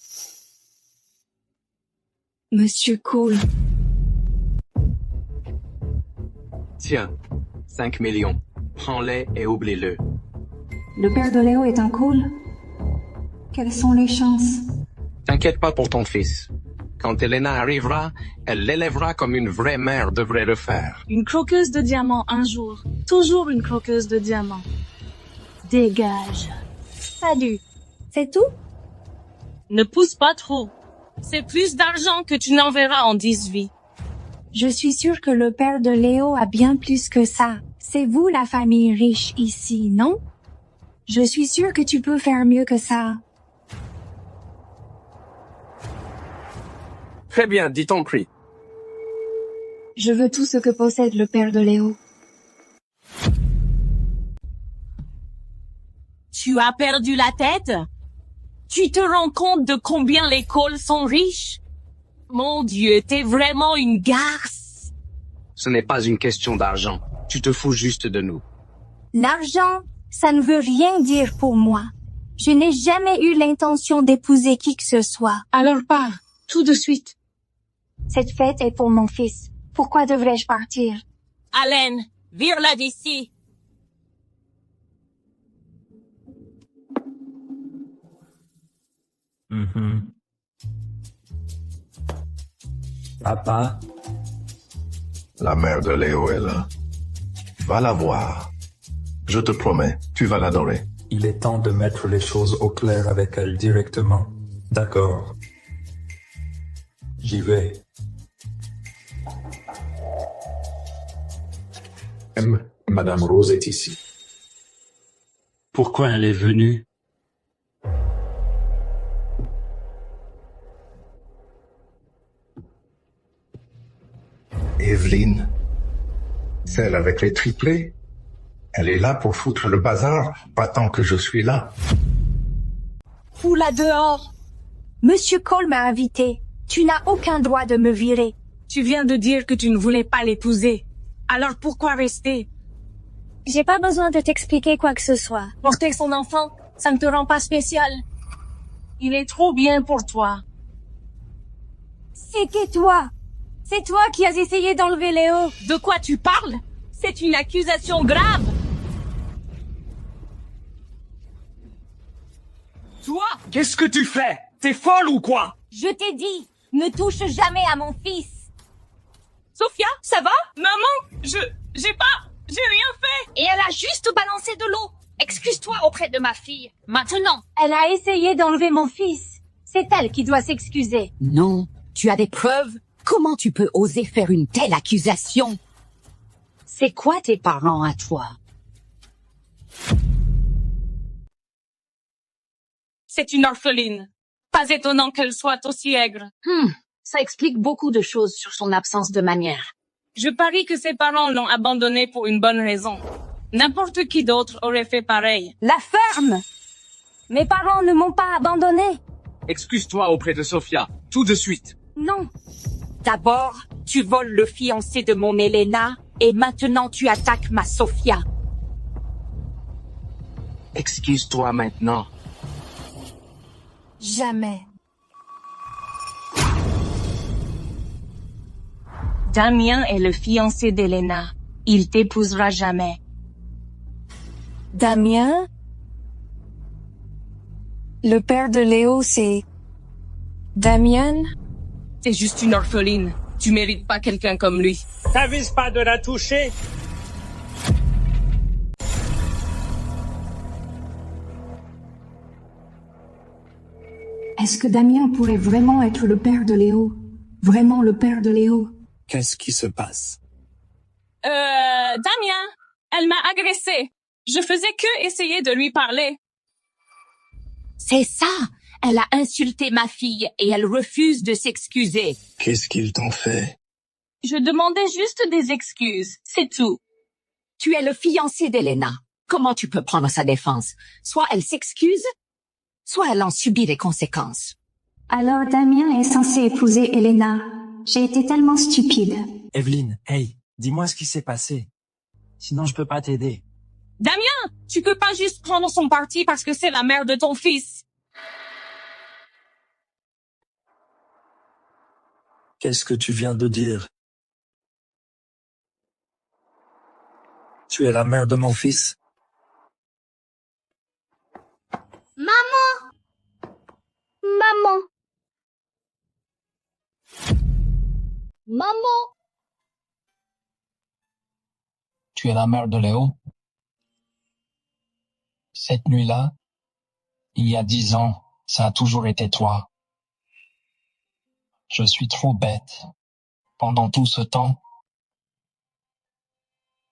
Monsieur Cole. Tiens, 5 millions. Prends-les et oublie-le. Le père de Léo est un Cole? Quelles sont les chances? T'inquiète pas pour ton fils. Quand Elena arrivera, elle l'élèvera comme une vraie mère devrait le faire. Une croqueuse de diamants un jour. Toujours une croqueuse de diamants. Dégage. Salut. C'est tout? Ne pousse pas trop. C'est plus d'argent que tu n'enverras en 10 vies. Je suis sûre que le père de Léo a bien plus que ça. C'est vous la famille riche ici, non? Je suis sûre que tu peux faire mieux que ça. Très bien, dis ton prix. Je veux tout ce que possède le père de Léo. Tu as perdu la tête? Tu te rends compte de combien les Cole sont riches? Mon Dieu, t'es vraiment une garce. Ce n'est pas une question d'argent. Tu te fous juste de nous. L'argent, ça ne veut rien dire pour moi. Je n'ai jamais eu l'intention d'épouser qui que ce soit. Alors pars, tout de suite. Cette fête est pour mon fils. Pourquoi devrais-je partir? Allen, vire-la d'ici. Papa, La mère de Léo est là. Va la voir. Je te promets, tu vas l'adorer. il est temps de mettre les choses au clair avec elle directement. D'accord. J'y vais. Madame Rose est ici. Pourquoi elle est venue? Evelyne, celle avec les triplés, elle est là pour foutre le bazar, pas tant que je suis là. Fous-la dehors. Monsieur Cole m'a invité. Tu n'as aucun droit de me virer. Tu viens de dire que tu ne voulais pas l'épouser. Alors pourquoi rester? J'ai pas besoin de t'expliquer quoi que ce soit. Porter son enfant, ça ne te rend pas spécial. Il est trop bien pour toi. C'était toi. C'est toi qui as essayé d'enlever Léo. De quoi tu parles? C'est une accusation grave. Toi, qu'est-ce que tu fais? T'es folle ou quoi? Je t'ai dit, ne touche jamais à mon fils. Sophia, ça va? Maman, j'ai rien fait. Et elle a juste balancé de l'eau. Excuse-toi auprès de ma fille. Maintenant. Elle a essayé d'enlever mon fils. C'est elle qui doit s'excuser. Non, tu as des preuves? Comment tu peux oser faire une telle accusation? C'est quoi tes parents à toi? C'est une orpheline. Pas étonnant qu'elle soit aussi aigre. Ça explique beaucoup de choses sur son absence de manière. Je parie que ses parents l'ont abandonnée pour une bonne raison. N'importe qui d'autre aurait fait pareil. La ferme! Mes parents ne m'ont pas abandonné. Excuse-toi auprès de Sophia, tout de suite. Non. D'abord, tu voles le fiancé de mon Elena, et maintenant tu attaques ma Sophia. Excuse-toi maintenant. Jamais. Damien est le fiancé d'Elena. Il t'épousera jamais. Damien? Le père de Léo, c'est... Damien? T'es juste une orpheline. Tu mérites pas quelqu'un comme lui. T'avises pas de la toucher? Est-ce que Damien pourrait vraiment être le père de Léo? Vraiment le père de Léo? Qu'est-ce qui se passe? Damien, elle m'a agressé. Je faisais que essayer de lui parler. C'est ça! Elle a insulté ma fille et elle refuse de s'excuser. Qu'est-ce qu'ils t'ont fait? Je demandais juste des excuses, c'est tout. Tu es le fiancé d'Elena. Comment tu peux prendre sa défense? Soit elle s'excuse, soit elle en subit les conséquences. Alors Damien est censé épouser Elena. J'ai été tellement stupide. Evelyne, hey, dis-moi ce qui s'est passé. Sinon je peux pas t'aider. Damien, tu peux pas juste prendre son parti parce que c'est la mère de ton fils. Qu'est-ce que tu viens de dire? Tu es la mère de mon fils? Maman! Maman! Maman! Tu es la mère de Léo? Cette nuit-là, il y a 10 ans, ça a toujours été toi. Je suis trop bête. Pendant tout ce temps,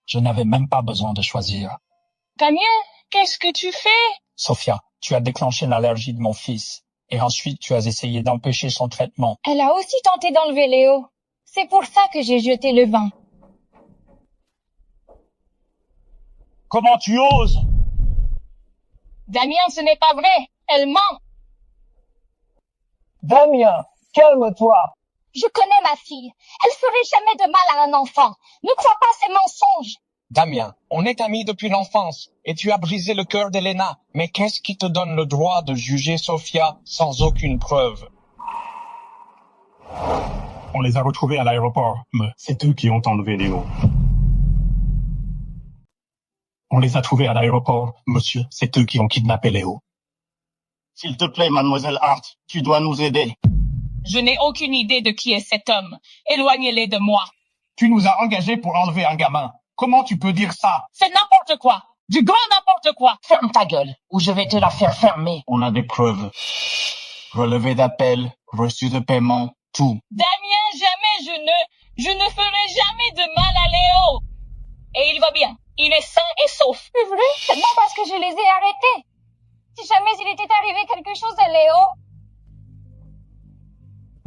je n'avais même pas besoin de choisir. Damien, qu'est-ce que tu fais? Sophia, tu as déclenché l'allergie de mon fils. Et ensuite, tu as essayé d'empêcher son traitement. Elle a aussi tenté d'enlever Léo. C'est pour ça que j'ai jeté le vin. Comment tu oses? Damien, ce n'est pas vrai. Elle ment. Damien, calme-toi. Je connais ma fille. Elle ferait jamais de mal à un enfant. Ne crois pas ces mensonges. Damien, on est amis depuis l'enfance et tu as brisé le cœur d'Elena. Mais qu'est-ce qui te donne le droit de juger Sofia sans aucune preuve? On les a retrouvés à l'aéroport, mais c'est eux qui ont enlevé Léo. On les a trouvés à l'aéroport, monsieur. C'est eux qui ont kidnappé Léo. S'il te plaît, mademoiselle Hart, tu dois nous aider. Je n'ai aucune idée de qui est cet homme. Éloignez-les de moi. Tu nous as engagés pour enlever un gamin. Comment tu peux dire ça? C'est n'importe quoi. Du grand n'importe quoi. Ferme ta gueule, ou je vais te la faire fermer. On a des preuves. Relevé d'appel, reçu de paiement, tout. Damien, jamais je ne ferai jamais de mal à Léo. Et il va bien. Il est sain et sauf. C'est vrai? Seulement parce que je les ai arrêtés. Si jamais il était arrivé quelque chose à Léo...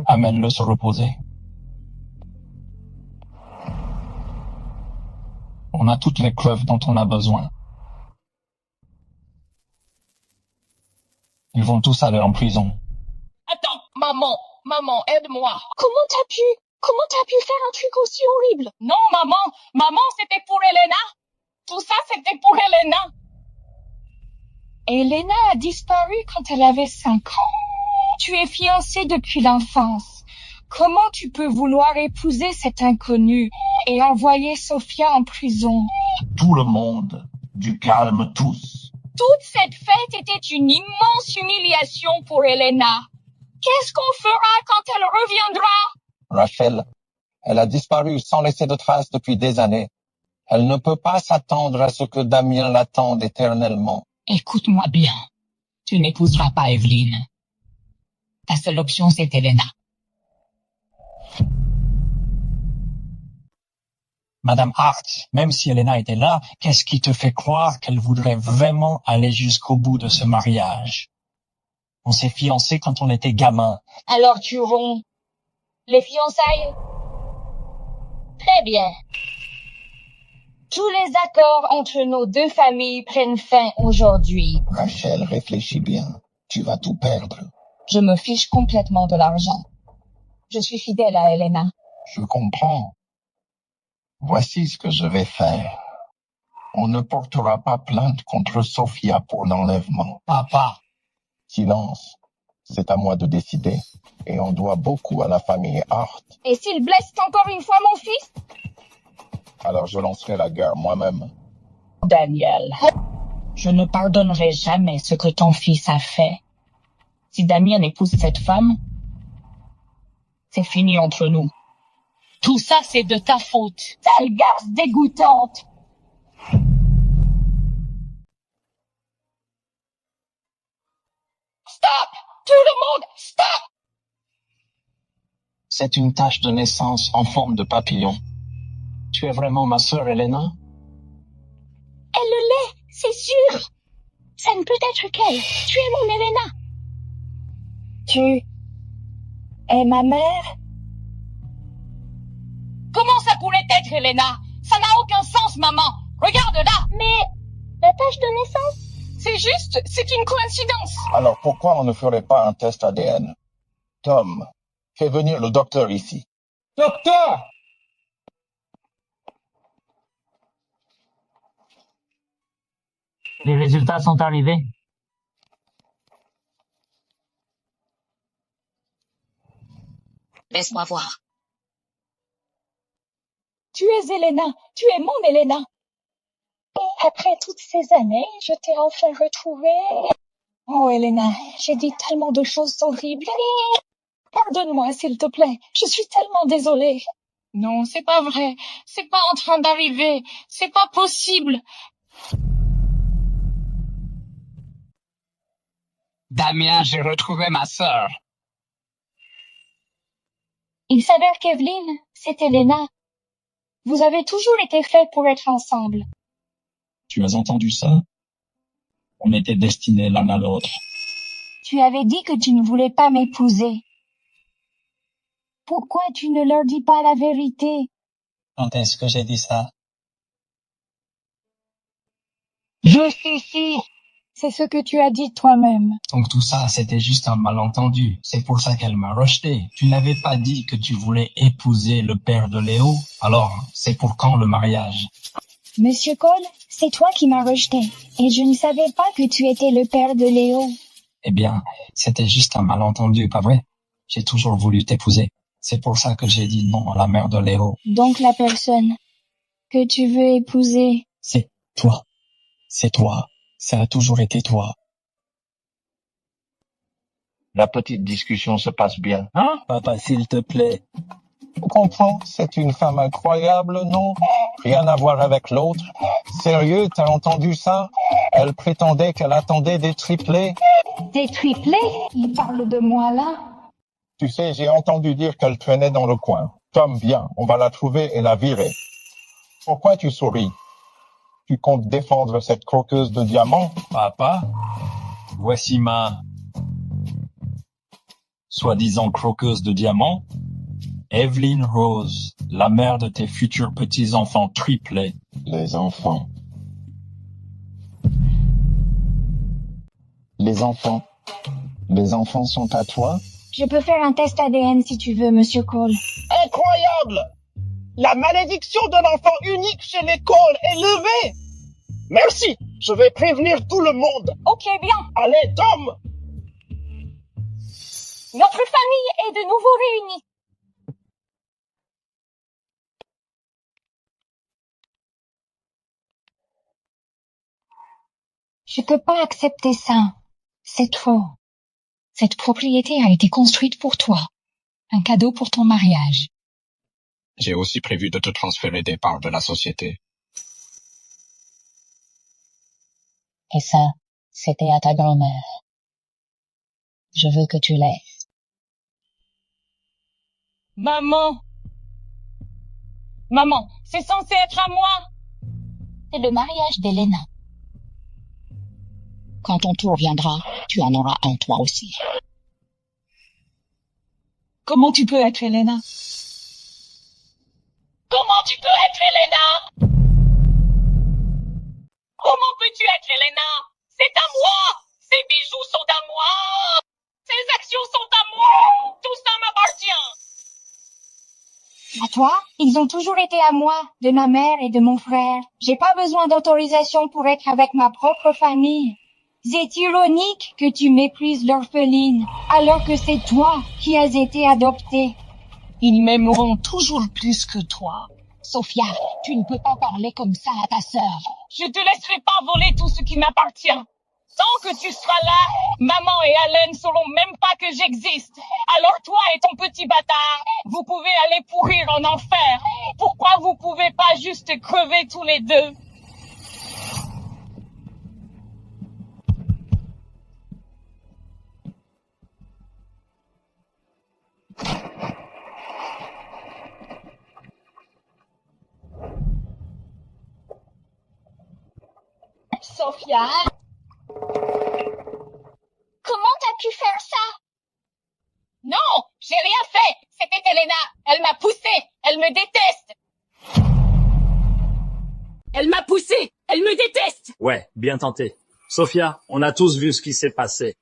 Amène-le se reposer. On a toutes les preuves dont on a besoin. Ils vont tous aller en prison. Attends, maman, aide-moi. Comment t'as pu faire un truc aussi horrible? Non, maman, c'était pour Elena. Tout ça, c'était pour Elena. Elena a disparu quand elle avait 5 ans. Tu es fiancée depuis l'enfance. Comment tu peux vouloir épouser cet inconnu et envoyer Sofia en prison? Tout le monde, du calme tous. Toute cette fête était une immense humiliation pour Elena. Qu'est-ce qu'on fera quand elle reviendra? Rachel, elle a disparu sans laisser de traces depuis des années. Elle ne peut pas s'attendre à ce que Damien l'attende éternellement. Écoute-moi bien. Tu n'épouseras pas Evelyne. Ta seule option, c'est Elena. Madame Hart, même si Elena était là, qu'est-ce qui te fait croire qu'elle voudrait vraiment aller jusqu'au bout de ce mariage? On s'est fiancés quand on était gamin. Alors tu romps les fiançailles? Très bien. Tous les accords entre nos deux familles prennent fin aujourd'hui. Rachel, réfléchis bien. Tu vas tout perdre. Je me fiche complètement de l'argent. Je suis fidèle à Elena. Je comprends. Voici ce que je vais faire. On ne portera pas plainte contre Sofia pour l'enlèvement. Papa. Silence. C'est à moi de décider. Et on doit beaucoup à la famille Hart. Et s'il blesse encore une fois mon fils? Alors je lancerai la guerre moi-même. Daniel, je ne pardonnerai jamais ce que ton fils a fait. Si Damien épouse cette femme, c'est fini entre nous. Tout ça, c'est de ta faute. Sale garce dégoûtante. Stop! Tout le monde, stop! C'est une tache de naissance en forme de papillon. Tu es vraiment ma sœur, Elena? Elle le l'est, c'est sûr. Ça ne peut être qu'elle. Tu es mon Elena. Tu es ma mère? Comment ça pourrait être, Elena? Ça n'a aucun sens, maman. Regarde là. Mais la tâche de naissance? C'est une coïncidence. Alors pourquoi on ne ferait pas un test ADN? Tom, fais venir le docteur ici. Docteur! Les résultats sont arrivés. Laisse-moi voir. Tu es Elena. Tu es mon Elena. Et après toutes ces années, je t'ai enfin retrouvée. Oh, Elena, j'ai dit tellement de choses horribles. Pardonne-moi, s'il te plaît. Je suis tellement désolée. Non, c'est pas vrai. C'est pas en train d'arriver. C'est pas possible. Damien, j'ai retrouvé ma sœur. Il s'avère qu'Evelyne, c'est Elena. Vous avez toujours été faits pour être ensemble. Tu as entendu ça? On était destinés l'un à l'autre. Tu avais dit que tu ne voulais pas m'épouser. Pourquoi tu ne leur dis pas la vérité? Quand est-ce que j'ai dit ça? Juste ici. C'est ce que tu as dit toi-même. Donc tout ça, c'était juste un malentendu. C'est pour ça qu'elle m'a rejeté. Tu n'avais pas dit que tu voulais épouser le père de Léo. Alors, c'est pour quand le mariage? Monsieur Cole, c'est toi qui m'as rejeté. Et je ne savais pas que tu étais le père de Léo. Eh bien, c'était juste un malentendu, pas vrai? J'ai toujours voulu t'épouser. C'est pour ça que j'ai dit non à la mère de Léo. Donc la personne que tu veux épouser, C'est toi. C'est toi. Ça a toujours été toi. La petite discussion se passe bien. Hein? Papa, s'il te plaît. Tu comprends, c'est une femme incroyable, non? Rien à voir avec l'autre. Sérieux, t'as entendu ça? Elle prétendait qu'elle attendait des triplés. Des triplés? Il parle de moi là? Tu sais, j'ai entendu dire qu'elle traînait dans le coin. Tom, viens, on va la trouver et la virer. Pourquoi tu souris? Tu comptes défendre cette croqueuse de diamants? Papa, voici ma soi-disant croqueuse de diamants, Evelyn Rose, la mère de tes futurs petits-enfants triplés. Les enfants. Les enfants. Les enfants sont à toi? Je peux faire un test ADN si tu veux, Monsieur Cole. Incroyable! La malédiction de l'enfant unique chez les Cole est levée! Merci! Je vais prévenir tout le monde! Ok, bien. Allez, Tom! Notre famille est de nouveau réunie. Je peux pas accepter ça. C'est trop. Cette propriété a été construite pour toi. Un cadeau pour ton mariage. J'ai aussi prévu de te transférer des parts de la société. Et ça, c'était à ta grand-mère. Je veux que tu l'aies. Maman! Maman, c'est censé être à moi! C'est le mariage d'Elena. Quand ton tour viendra, tu en auras un toi aussi. Comment tu peux être Elena? Comment tu peux être Elena? Comment peux-tu être Elena? C'est à moi! Ces bijoux sont à moi! Ces actions sont à moi! Tout ça m'appartient! À toi? Ils ont toujours été à moi, de ma mère et de mon frère. J'ai pas besoin d'autorisation pour être avec ma propre famille. C'est ironique que tu méprises l'orpheline, alors que c'est toi qui as été adoptée. Ils m'aimeront toujours plus que toi. Sophia, tu ne peux pas parler comme ça à ta sœur. Je te laisserai pas voler tout ce qui m'appartient. Tant que tu seras là, maman et Allen sauront même pas que j'existe. Alors toi et ton petit bâtard, vous pouvez aller pourrir en enfer. Pourquoi vous pouvez pas juste crever tous les deux? Sophia? Comment t'as pu faire ça? Non, j'ai rien fait. C'était Elena. Elle m'a poussé. Elle me déteste. Elle m'a poussé. Elle me déteste. Ouais, bien tenté. Sophia, on a tous vu ce qui s'est passé.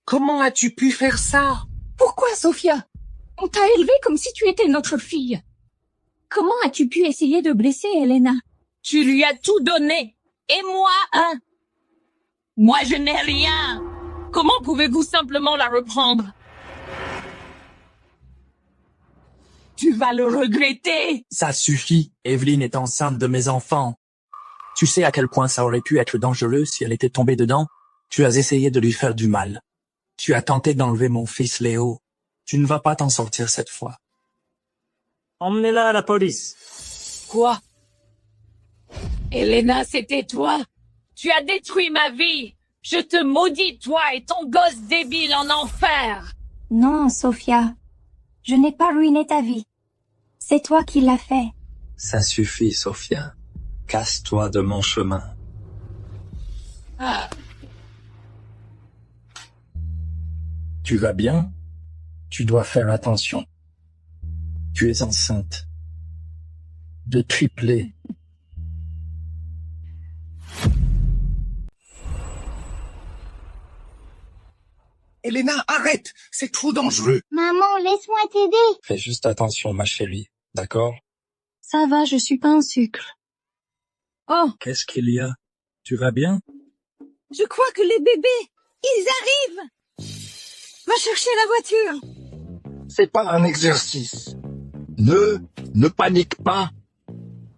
Comment as-tu pu faire ça? Pourquoi, Sophia? On t'a élevée comme si tu étais notre fille. Comment as-tu pu essayer de blesser Elena? Tu lui as tout donné. Et moi, hein? Moi, je n'ai rien. Comment pouvez-vous simplement la reprendre? Tu vas le regretter. Ça suffit. Evelyn est enceinte de mes enfants. Tu sais à quel point ça aurait pu être dangereux si elle était tombée dedans? Tu as essayé de lui faire du mal. Tu as tenté d'enlever mon fils Léo. Tu ne vas pas t'en sortir cette fois. Emmenez-la à la police. Quoi? Elena, c'était toi. Tu as détruit ma vie. Je te maudis, toi et ton gosse débile en enfer. Non, Sophia. Je n'ai pas ruiné ta vie. C'est toi qui l'as fait. Ça suffit, Sophia. Casse-toi de mon chemin. Ah. Tu vas bien? Tu dois faire attention. Tu es enceinte. De triplés. Elena, arrête! C'est trop dangereux. Maman, laisse-moi t'aider. Fais juste attention, ma chérie, d'accord? Ça va, je suis pas un sucre. Oh, Qu'est-ce qu'il y a? Tu vas bien? je crois que les bébés, ils arrivent. Va chercher la voiture. C'est pas un exercice. Ne panique pas.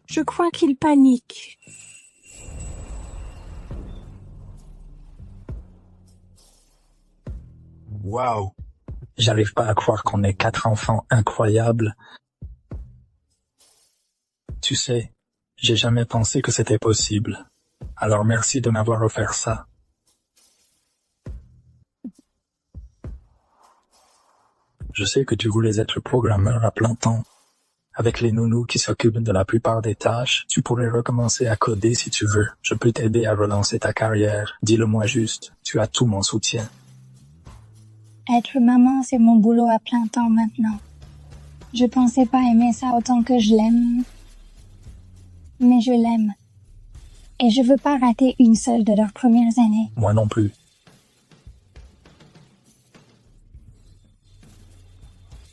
Je crois qu'ils paniquent. Waouh! J'arrive pas à croire qu'on ait 4 enfants incroyables. Tu sais, j'ai jamais pensé que c'était possible. Alors merci de m'avoir offert ça. Je sais que tu voulais être programmeur à plein temps. Avec les nounous qui s'occupent de la plupart des tâches, tu pourrais recommencer à coder si tu veux. Je peux t'aider à relancer ta carrière. Dis-le-moi juste. Tu as tout mon soutien. Être maman, c'est mon boulot à plein temps maintenant. Je pensais pas aimer ça autant que je l'aime. Mais je l'aime. Et je veux pas rater une seule de leurs premières années. Moi non plus.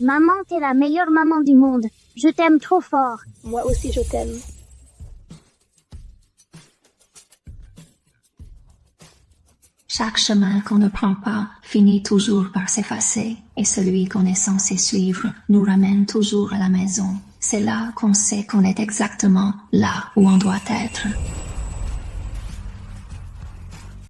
Maman, t'es la meilleure maman du monde. Je t'aime trop fort. Moi aussi, je t'aime. Chaque chemin qu'on ne prend pas finit toujours par s'effacer, et celui qu'on est censé suivre nous ramène toujours à la maison. C'est là qu'on sait qu'on est exactement là où on doit être.